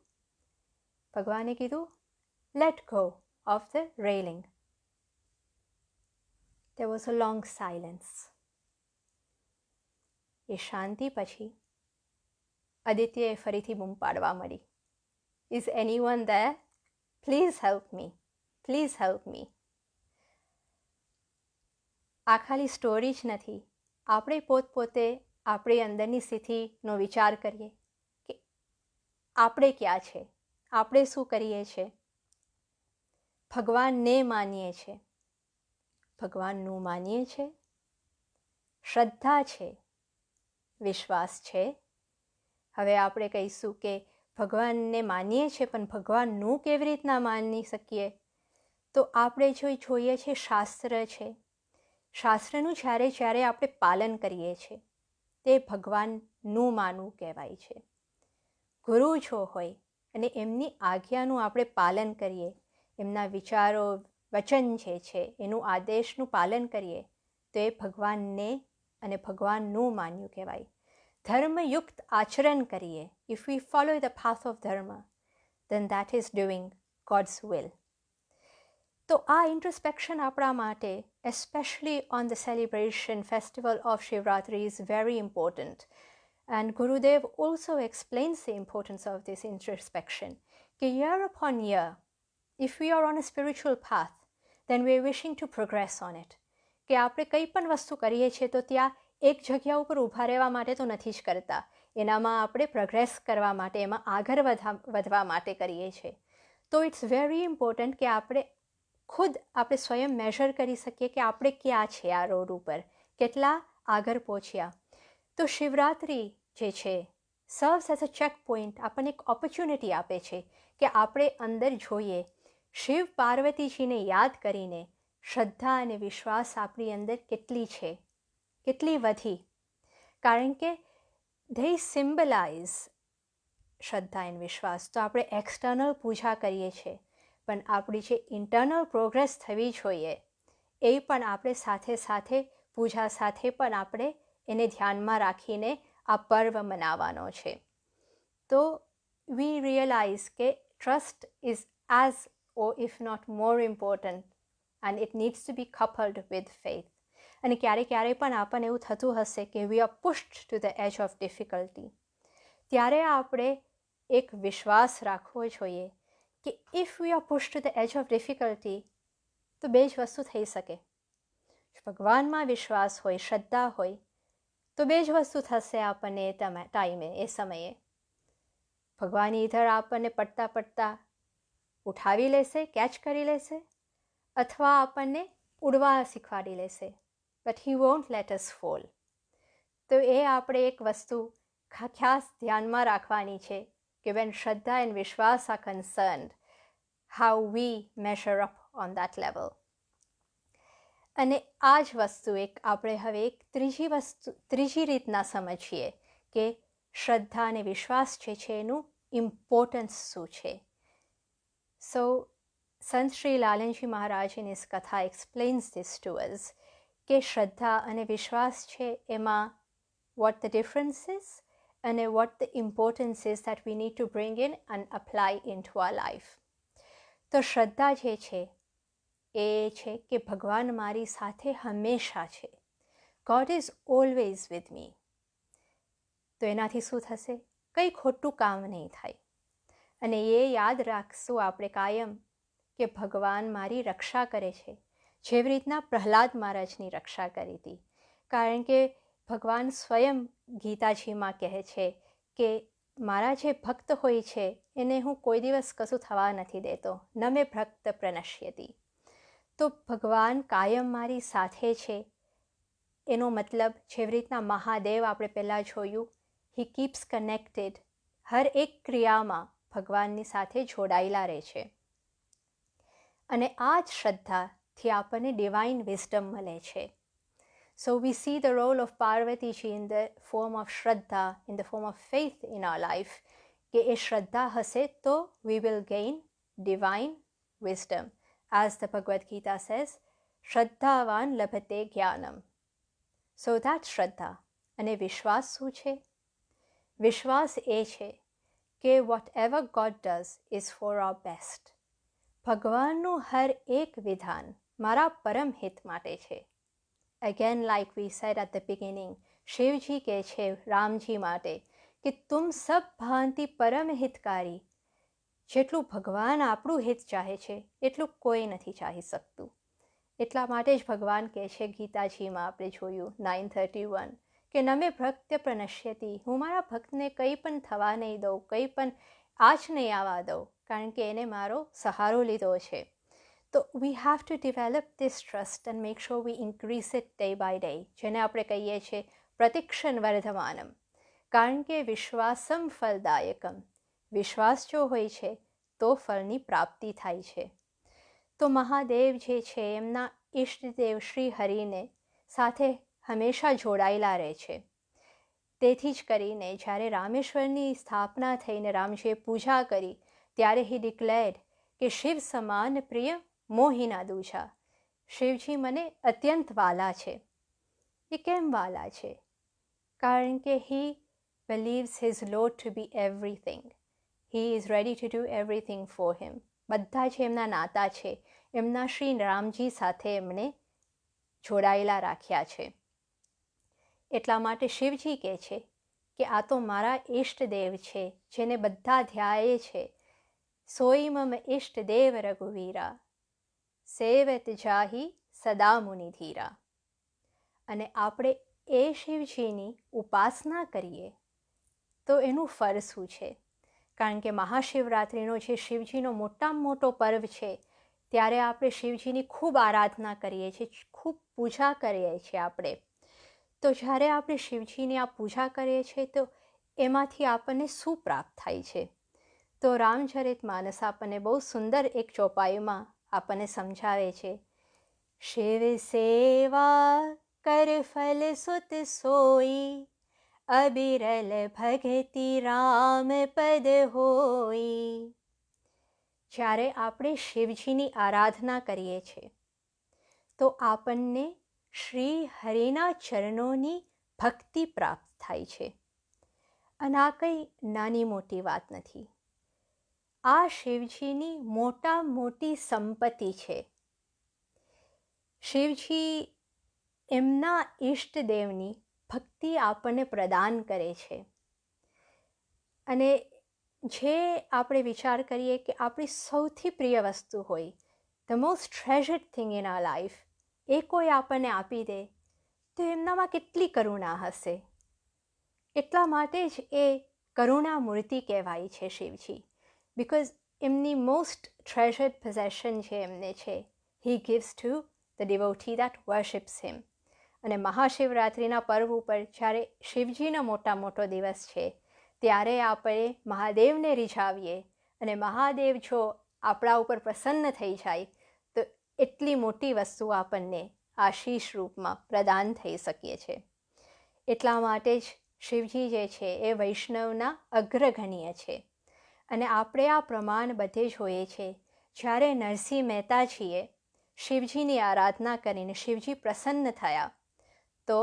ભગવાને કીધું let go of the railing. There was a long silence. એ શાંતિ પછી આદિત્યએ ફરીથી બૂમ પાડવા મળી, is anyone there? Please help me, please help me. આ ખાલી સ્ટોરી જ નથી. આપણે પોતપોતે આપણી અંદરની સ્થિતિનો વિચાર કરીએ કે આપણે ક્યાં છે, આપણે શું કરીએ છીએ. ભગવાનને માનીએ છીએ, ભગવાનનું માનીએ છીએ, શ્રદ્ધા છે, વિશ્વાસ છે. હવે આપણે કહીશું કે ભગવાનને માનીએ છીએ પણ ભગવાનનું કેવી રીતના માની શકીએ? તો આપણે જોઈએ છે શાસ્ત્ર છે, શાસ્ત્રનું જ્યારે આપણે પાલન કરીએ છીએ તે ભગવાનનું માનવું કહેવાય છે. ગુરુ જો હોય અને એમની આજ્ઞાનું આપણે પાલન કરીએ, એમના વિચારો વચન જે છે એનું આદેશનું પાલન કરીએ તો એ ભગવાનને અને ભગવાનનું માન્યું કહેવાય. ધર્મયુક્ત આચરણ કરીએ, if V follow the path of ધર્મ, then that is doing God's will. તો આ ઇન્ટ્રોસ્પેક્શન આપણા માટે, especially on the celebration festival of Shivratri, is very important. And Gurudev also explains the importance of this introspection. That year upon year, if we are on a spiritual path, then we are wishing to progress on it. કે આપણે કંઈ પણ વસ્તુ કરીએ છીએ તો ત્યાં એક જગ્યા ઉપર ઊભા રહેવા માટે તો નથી જ કરતા, એનામાં આપણે પ્રોગ્રેસ કરવા માટે, એમાં આગળ વધવા માટે કરીએ છીએ. તો ઇટ્સ વેરી ઇમ્પોર્ટન્ટ કે આપણે સ્વયં મેઝર કરી શકીએ કે આપણે ક્યાં છે આ રોડ ઉપર, કેટલા આગળ પહોંચ્યા. તો શિવરાત્રિ જે છે serves as a check point, આપણને એક ઓપોર્ચ્યુનિટી આપે છે કે આપણે અંદર જોઈએ, શિવ પાર્વતીજીને યાદ કરીને શ્રદ્ધા અને વિશ્વાસ આપણી અંદર કેટલી છે, કેટલી વધી. કારણ કે ધે સિમ્બલાઇઝ શ્રદ્ધા અને વિશ્વાસ. તો આપણે એક્સટર્નલ પૂજા કરીએ છીએ પણ આપણી જે ઇન્ટરનલ પ્રોગ્રેસ થવી જોઈએ એ પણ આપણે સાથે સાથે પૂજા સાથે પણ આપણે એને ધ્યાનમાં રાખીને આ પર્વ મનાવવાનો છે. તો વી રિયલાઇઝ કે trust is as or if not more important, and it needs to be coupled with faith. અને ક્યારેય પણ આપણને એવું થતું હશે કે we are pushed to the edge of difficulty, ત્યારે આપણે એક વિશ્વાસ રાખવો જોઈએ કે if we are pushed to the edge of difficulty તો બે જ વસ્તુ થઈ શકે. ભગવાનમાં વિશ્વાસ હોય, શ્રદ્ધા હોય તો બે જ વસ્તુ થશે આપણને એ ટાઈમે, એ સમયે. ભગવાન ઈધર આપણને પડતા ઉઠાવી લેશે, કેચ કરી લેશે, અથવા આપણને ઉડવા શીખવાડી લેશે, but he want let us fall. તો એ આપણે એક વસ્તુ ખાસ ધ્યાનમાં રાખવાની છે કે વેન શ્રદ્ધા એન્ડ વિશ્વાસ are concerned, how we measure up on that level. અને આ જ વસ્તુ આપણે હવે એક ત્રીજી રીતના સમજીએ કે શ્રદ્ધા અને વિશ્વાસ જે છે એનું ઇમ્પોર્ટન્સ શું છે. સો સંત શ્રી લાલનજી મહારાજ ઇન હિઝ કથા એક્સપ્લેન્સ ધીસ ટુ અસ કે શ્રદ્ધા અને વિશ્વાસ છે એમાં what the difference is and what the importance is that we need to bring in and apply into our life. તો શ્રદ્ધા જે છે એ છે કે ભગવાન મારી સાથે હંમેશા છે. God is always with me. તો એનાથી શું થશે? કંઈ ખોટું કામ નહીં થાય. અને એ યાદ રાખશું આપણે કાયમ કે ભગવાન મારી રક્ષા કરે છે, જેવી રીતના પ્રહલાદ મહારાજની રક્ષા કરી હતી. કારણ કે ભગવાન સ્વયં ગીતાજીમાં કહે છે કે મારા જે ભક્ત હોય છે એને હું કોઈ દિવસ કશું થવા નથી દેતો, ન મે ભક્ત પ્રનશ્યતિ. તો ભગવાન કાયમ મારી સાથે છે એનો મતલબ જેવી રીતના મહાદેવ આપણે પહેલાં જોયું, હી કીપ્સ કનેક્ટેડ, હર એક ક્રિયામાં ભગવાનની સાથે જોડાયેલા રહે છે. અને આ જ શ્રદ્ધાથી આપણને ડિવાઇન વિઝડમ મળે છે. So we see the role of Parvati ji in the form of Shraddha, in the form of faith in our life, કે એ શ્રદ્ધા હશે તો we will gain divine wisdom. As the Bhagavad Gita says, Shraddhavan labhate jnanam. So that's Shraddha. અને વિશ્વાસ શું છે? વિશ્વાસ એ છે કે whatever God does is for our best. ભગવાનનું હર એક વિધાન મારા પરમ હિત માટે છે. Again, like we said at the beginning, Shivji કહે છે રામજી માટે કે તુમ સબ ભાંતિ પરમ હિતકારી. જેટલું ભગવાન આપણું હિત ચાહે છે એટલું કોઈ નથી ચાહી શકતું. એટલા માટે જ ભગવાન કહે છે ગીતાજીમાં આપણે જોયું 9:31 કે નમે ભક્ત પ્રનશ્યતિ, હું મારા ભક્તને કંઈ પણ થવા નહીં દઉં, કંઈ પણ આજ નહીં આવવા દઉં, કારણ કે એને મારો સહારો લીધો છે. તો we have to develop this trust and make sure we increase it day by day, જેને આપણે કહીએ છીએ પ્રતિક્ષણ વર્ધમાનમ. કારણ કે વિશ્વાસમ ફલદાયકમ, વિશ્વાસ જો હોય છે તો ફળની પ્રાપ્તિ થાય છે. તો મહાદેવ જે છે એમના ઈષ્ટદેવ શ્રી હરિને સાથે હંમેશા જોડાયેલા રહે છે. તેથી જ કરીને જ્યારે રામેશ્વરની સ્થાપના થઈને રામજીએ પૂજા કરી ત્યારે હી ડિક્લેર્ડ કે શિવ સમાન પ્રિય મોહિના દૂજા. શિવજી મને અત્યંત વાલા છે. એ કેમ વાલા છે? કારણ કે હી believes his Lord to be everything. He is ready to do everything for him. બધા જ એમના નાતા છે, એમના શ્રી રામજી સાથે એમને જોડાયેલા રાખ્યા છે. એટલા માટે શિવજી કહે છે કે આ તો મારા ઈષ્ટદેવ છે, જેને બધા ધ્યાયે છે. સોઈ મમ ઈષ્ટદેવ રઘુવીરા, સેવત જાહી સદા મુનિધીરા. અને આપણે એ શિવજીની ઉપાસના કરીએ તો એનું ફળ શું છે? કારણ કે મહાશિવરાત્રિનો જે શિવજીનો મોટામાં મોટો પર્વ છે ત્યારે આપણે શિવજીની ખૂબ આરાધના કરીએ છીએ, ખૂબ પૂજા કરીએ છીએ આપણે. તો જ્યારે આપણે શિવજીની આ પૂજા કરીએ છીએ તો એમાંથી આપણને શું પ્રાપ્ત થાય છે? તો રામચરિતમાનસ આપણને બહુ સુંદર એક ચોપાઈમાં આપણને સમજાવે છે. શિવ સેવા કર ફલ સુત સોઈ, અબિરલ ભગતિ રામ પદ હોઈ. જ્યારે આપણે શિવજીની આરાધના કરીએ છીએ તો આપણને શ્રી હરિના ચરણોની ભક્તિ પ્રાપ્ત થાય છે. અને આ કંઈ નાની મોટી વાત નથી. આ શિવજીની મોટા મોટી સંપત્તિ છે. શિવજી એમના ઈષ્ટદેવની ભક્તિ આપણને પ્રદાન કરે છે. અને જે આપણે વિચાર કરીએ કે આપણી સૌથી પ્રિય વસ્તુ હોય, the most treasured thing in our life, એ કોઈ આપણને આપી દે તો એમનામાં કેટલી કરુણા હશે. એટલા માટે જ એ કરુણા મૂર્તિ કહેવાય છે શિવજી, બિકોઝ એમની મોસ્ટ ટ્રેઝર્ડ પોઝેશન જે એમને છે, he gives to the devotee that worships him. અને મહાશિવરાત્રિના પર્વ ઉપર જ્યારે શિવજીનો મોટો દિવસ છે, ત્યારે આપણે મહાદેવને રીઝાવીએ અને મહાદેવ જો આપણા ઉપર પ્રસન્ન થઈ જાય તો એટલી મોટી વસ્તુ આપણને આશીષ રૂપમાં પ્રદાન થઈ શકીએ છે. એટલા માટે જ શિવજી જે છે એ વૈષ્ણવના અગ્રગણ્ય છે. અને આપણે આ પ્રમાણ બધે જોઈએ છે, જ્યારે નરસિંહ મહેતાજીએ શિવજીની આરાધના કરીને શિવજી પ્રસન્ન થયા તો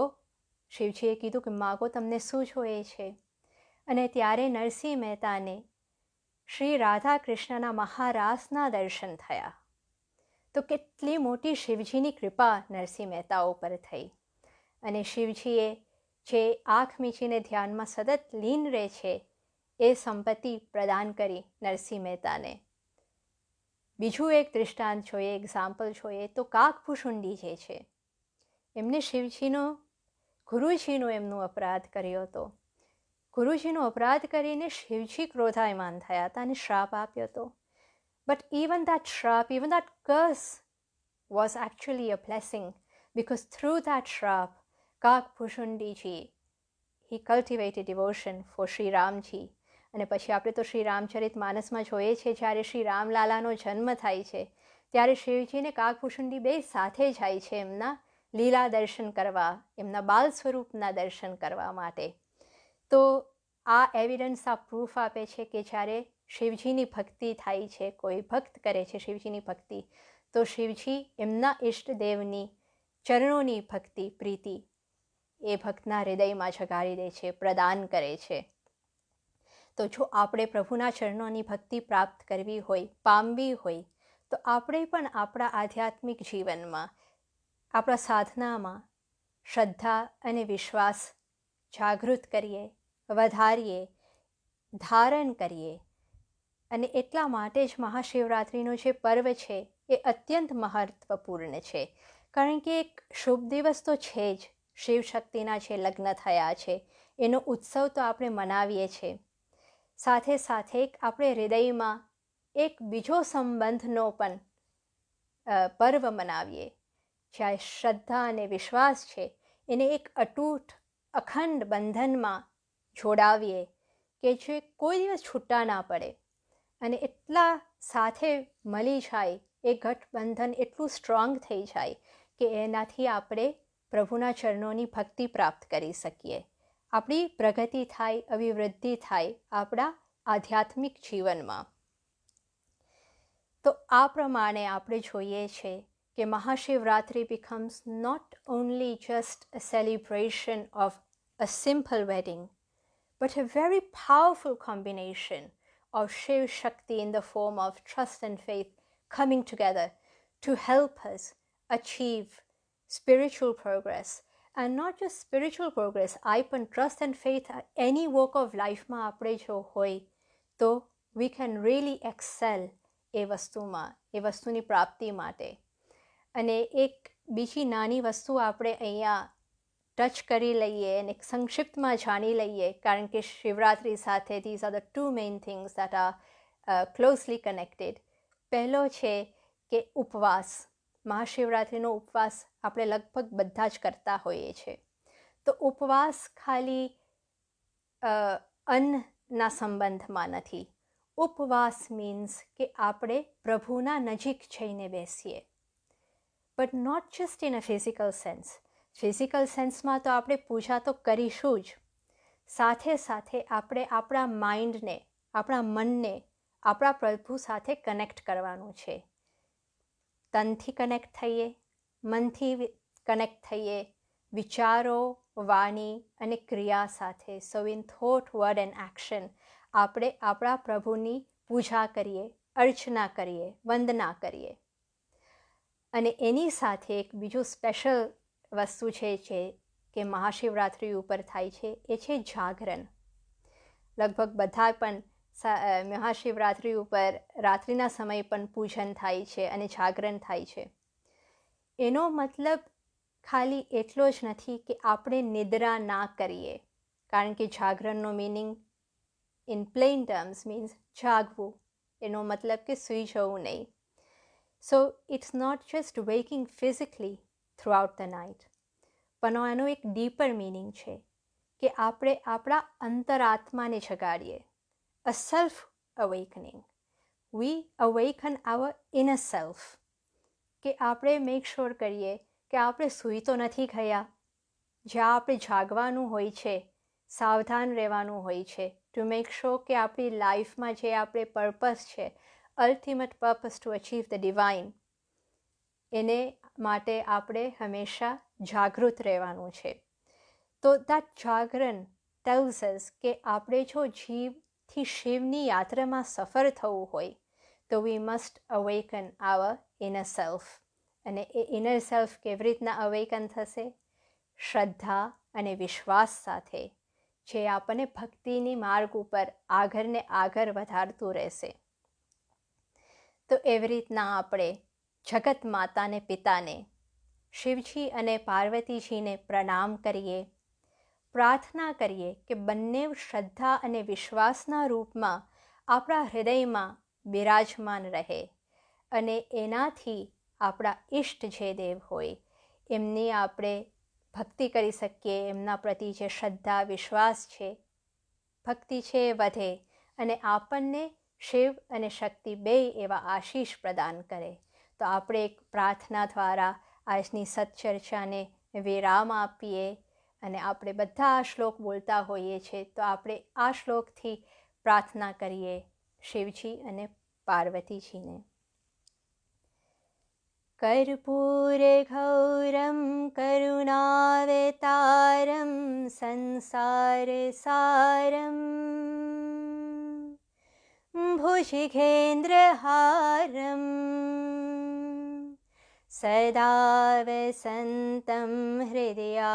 શિવજીએ કીધું કે માગો, તમને શું જોઈએ છે? અને ત્યારે નરસિંહ મહેતાને શ્રી રાધા કૃષ્ણના મહારાસના દર્શન થયા. તો કેટલી મોટી શિવજીની કૃપા નરસિંહ મહેતા ઉપર થઈ. અને શિવજીએ જે આંખ મીચીને ધ્યાનમાં સતત લીન રહે છે એ સંપત્તિ પ્રદાન કરી નરસિંહ મહેતાને. બીજું એક દૃષ્ટાંત જોઈએ, એક્ઝામ્પલ જોઈએ તો કાકભૂષુંડી જે છે, એમને ગુરુજીનો એમનો અપરાધ કર્યો હતો. ગુરુજીનો અપરાધ કરીને શિવજી ક્રોધાયમાન થયા હતા અને શ્રાપ આપ્યો હતો. બટ ઇવન દેટ શ્રાપ, even that curse was actually a blessing, because through that shrap, Kakbhushundiji, he cultivated devotion for Sri Ramji. અને પછી આપણે તો શ્રી રામચરિત માનસમાં જોઈએ છે, જ્યારે શ્રી રામલાલાનો જન્મ થાય છે ત્યારે શિવજીને કાકભૂષુંડી બે સાથે જાય છે એમના લીલા દર્શન કરવા, એમના બાલ સ્વરૂપના દર્શન કરવા માટે. તો આ એવિડન્સ, આ પ્રૂફ આપે છે કે જ્યારે શિવજીની ભક્તિ થાય છે, કોઈ ભક્ત કરે છે શિવજીની ભક્તિ, તો શિવજી એમના ઈષ્ટદેવની ચરણોની ભક્તિ, પ્રીતિ એ ભક્તના હૃદયમાં જગાડી દે છે, પ્રદાન કરે છે. તો જો આપણે પ્રભુના ચરણોની ભક્તિ પ્રાપ્ત કરવી હોય, પામવી હોય, તો આપણે પણ આપણા આધ્યાત્મિક જીવનમાં, આપણા સાધનામાં શ્રદ્ધા અને વિશ્વાસ જાગૃત કરીએ, વધારીએ, ધારણ કરીએ. અને એટલા માટે જ મહાશિવરાત્રિનો જે પર્વ છે એ અત્યંત મહત્વપૂર્ણ છે, કારણ કે એક શુભ દિવસ તો છે જ. શિવશક્તિના જે લગ્ન થયા છે એનો ઉત્સવ તો આપણે મનાવીએ છીએ. સાથે સાથે આપણે હૃદયમાં એક બીજો સંબંધનો પણ પર્વ મનાવીએ, જ્યાં શ્રદ્ધા અને વિશ્વાસ છે એને એક અતૂટ અખંડ બંધનમાં જોડાવીએ કે જે કોઈ દિવસ છૂટા ના પડે. અને એટલા સાથે મળી જાય, એ ગઠબંધન એટલું સ્ટ્રોંગ થઈ જાય કે એનાથી આપણે પ્રભુના ચરણોની ભક્તિ પ્રાપ્ત કરી શકીએ. આપણી પ્રગતિ થાય, અભિવૃદ્ધિ થાય આપણા આધ્યાત્મિક જીવનમાં. તો આ પ્રમાણે આપણે જોઈએ છે કે Mahashivratri becomes not only just a celebration of a simple wedding, but a very powerful combination of Shiv Shakti in the form of trust and faith coming together to help us achieve spiritual progress. And not just spiritual progress, I પણ trust and faith any walk of lifeમાં આપણે જો હોય તો we can really excel એ વસ્તુમાં, એ વસ્તુની પ્રાપ્તિ માટે. અને એક બીજી નાની વસ્તુ આપણે અહીંયા ટચ કરી લઈએ અને સંક્ષિપ્તમાં જાણી લઈએ, કારણ કે શિવરાત્રિ સાથે these are the two main things that are closely connected. પહેલો છે કે ઉપવાસ. મહાશિવરાત્રિનો ઉપવાસ આપણે લગભગ બધા જ કરતા હોઈએ છીએ. તો ઉપવાસ ખાલી અન્નના સંબંધમાં નથી. ઉપવાસ મીન્સ કે આપણે પ્રભુના નજીક જઈને બેસીએ. But not just in a physical sense. Physical સેન્સમાં તો આપણે પૂજા તો કરીશું જ, સાથે સાથે આપણે આપણા માઇન્ડને, આપણા મનને આપણા પ્રભુ સાથે કનેક્ટ કરવાનું છે. તનથી કનેક્ટ થઈએ, મનથી કનેક્ટ થઈએ, વિચારો, વાણી અને ક્રિયા સાથે. સો in thought, word and action આપણે આપણા પ્રભુની પૂજા કરીએ, અર્ચના કરીએ, વંદના કરીએ. અને એની સાથે એક બીજું સ્પેશિયલ વસ્તુ છે કે મહાશિવરાત્રિ ઉપર થાય છે એ છે જાગરણ. લગભગ બધા પણ મહાશિવરાત્રિ ઉપર રાત્રિના સમયે પણ પૂજન થાય છે અને જાગરણ થાય છે. એનો મતલબ ખાલી એટલો જ નથી કે આપણે નિદ્રા ના કરીએ, કારણ કે જાગરણનો meaning in plain terms means જાગવું. એનો મતલબ કે સૂઈ જવું નહીં. So it's not just waking physically throughout the night, પણ એનો એક ડીપર મિનિંગ છે કે આપણે આપણા અંતરાત્માને જગાડીએ. A self awakening. We awaken our inner self. કે આપણે મેક શ્યોર કરીએ કે આપણે સૂઈ તો નથી ગયા. જ્યાં આપણે જાગવાનું હોય છે, સાવધાન રહેવાનું હોય છે, ટુ મેક શ્યોર કે આપણી લાઈફમાં જે આપણે પર્પસ છે, ultimate purpose to achieve the divine, એને માટે આપણે હંમેશા જાગૃત રહેવાનું છે. તો દેટ જાગરણ ટેલ્સ અસ કે આપણે જો જીવથી શિવની યાત્રામાં સફર થવું હોય તો we must awaken our inner self. અને એ ઇનર સેલ્ફ કેવી રીતના અવેકન થશે? શ્રદ્ધા અને વિશ્વાસ સાથે, જે આપણને ભક્તિની માર્ગ ઉપર આગળ ને આગળ વધારતું રહેશે. તો એવી રીતના આપણે જગત માતાને પિતાને, શિવજી અને પાર્વતીજીને પ્રણામ કરીએ, પ્રાર્થના કરીએ કે બંને શ્રદ્ધા અને વિશ્વાસના રૂપમાં આપણા હૃદયમાં બિરાજમાન રહે અને એનાથી આપણા ઈષ્ટ જે દેવ હોય એમની આપણે ભક્તિ કરી શકીએ. એમના પ્રતિ જે શ્રદ્ધા વિશ્વાસ છે, ભક્તિ છે એ વધે અને આપણને શિવ અને શક્તિ બેય એવા આશીષ પ્રદાન કરે. તો આપણે એક પ્રાર્થના દ્વારા આજની સત્ચર્ચાને વિરામ આપીએ અને આપણે બધા આ શ્લોક બોલતા હોઈએ છીએ. તો આપણે આ શ્લોકથી પ્રાર્થના કરીએ શિવજી અને પાર્વતીજીને. कर्पूरगौरं करुणावतारं संसारसारं भुजगेन्द्रहारं सदा वसन्तं हृदयारविन्दे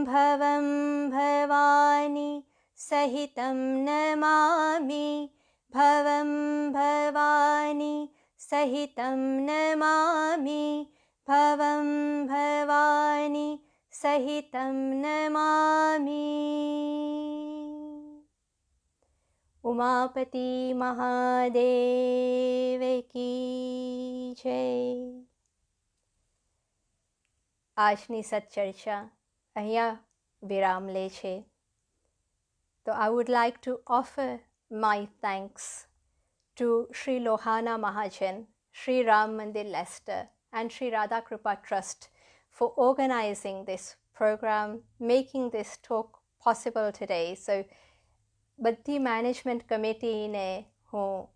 भवं भवानी सहितं नमामि भवं भवानी सहितं नमामि भवं भवानी सहितं नमामि. उमापति महादेव की जय. આજની સત્ચર્ચા અહીંયા વિરામ લે છે. તો I would like to offer my thanks to Sri Lohana Mahajan, Sri Ram Mandir Leicester and Sri Radha Kripa Trust for organizing this program, making this talk possible today. So બધી મેનેજમેન્ટ કમિટીને હું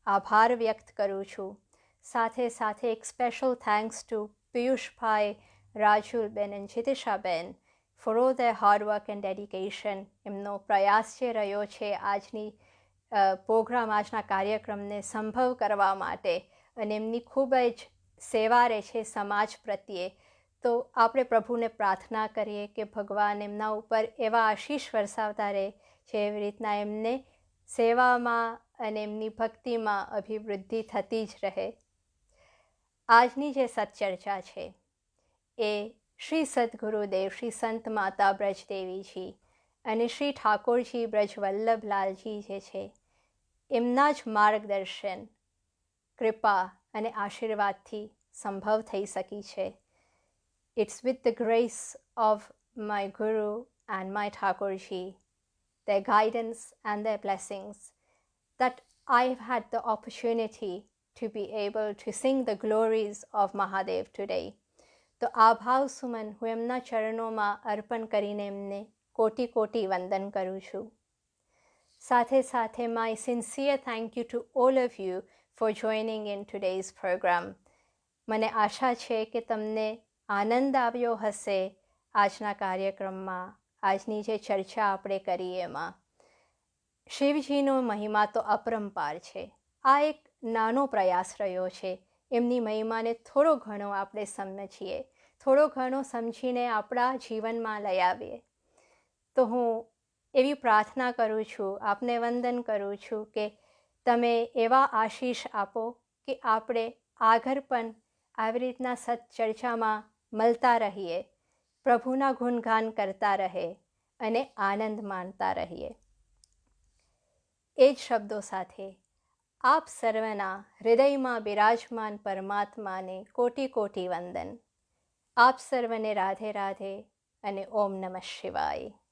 આભાર વ્યક્ત કરું છું. સાથે સાથે એક special thanks to પિયુષભાઈ, રાજુલબેન અને જીતિશાબેન for all their hard work and dedication. એમનો પ્રયાસ જે રહ્યો છે આજની પ્રોગ્રામ, આજના કાર્યક્રમને સંભવ કરવા માટે, અને એમની ખૂબ જ સેવા રહે છે સમાજ પ્રત્યે. તો આપણે પ્રભુને પ્રાર્થના કરીએ કે ભગવાન એમના ઉપર એવા આશીષ વરસાવતા રહે જેવી રીતના એમને સેવામાં અને એમની ભક્તિમાં અભિવૃદ્ધિ થતી જ રહે. આજની જે સત્ચર્ચા છે એ શ્રી સદગુરુદેવ શ્રી સંત માતા બ્રજદેવીજી અને શ્રી ઠાકોરજી બ્રજવલ્લભલાલજી જે છે એમના જ માર્ગદર્શન, કૃપા અને આશીર્વાદથી સંભવ થઈ શકી છે. It's with the grace of my guru and my Thakorji, their guidance and their blessings, that I have had the opportunity to be able to sing the glories of Mahadev today. તો આ ભાવ સુમન હું એમના ચરણોમાં અર્પણ કરીને એમને કોટી કોટી વંદન કરું છું. સાથે સાથે my sincere thank you to all of you for joining in today's program. મને આશા છે કે તમને આનંદ આવ્યો હશે આજના કાર્યક્રમમાં, આજની જે ચર્ચા આપણે કરી એમાં. શિવજીનો મહિમા તો અપરંપાર છે. આ એક નાનો પ્રયાસ રહ્યો છે એમની મહિમાને થોડો ઘણો આપણે સમજીએ, થોડો ઘણો સમજીને આપણા જીવનમાં લઈ આવીએ. તો હું એવી પ્રાર્થના કરું છું, આપને વંદન કરું છું કે તમે એવા આશીષ આપો કે આપણે આગળ પણ આવી રીતના સત્ચર્ચામાં મળતા રહીએ, પ્રભુના ગુણગાન કરતા રહે અને આનંદ માણતા રહીએ. એ જ શબ્દો સાથે આપ સર્વના હૃદયમાં બિરાજમાન પરમાત્માને કોટી કોટી વંદન. આપ સર્વને રાધે રાધે અને ઓમ નમઃ શિવાય.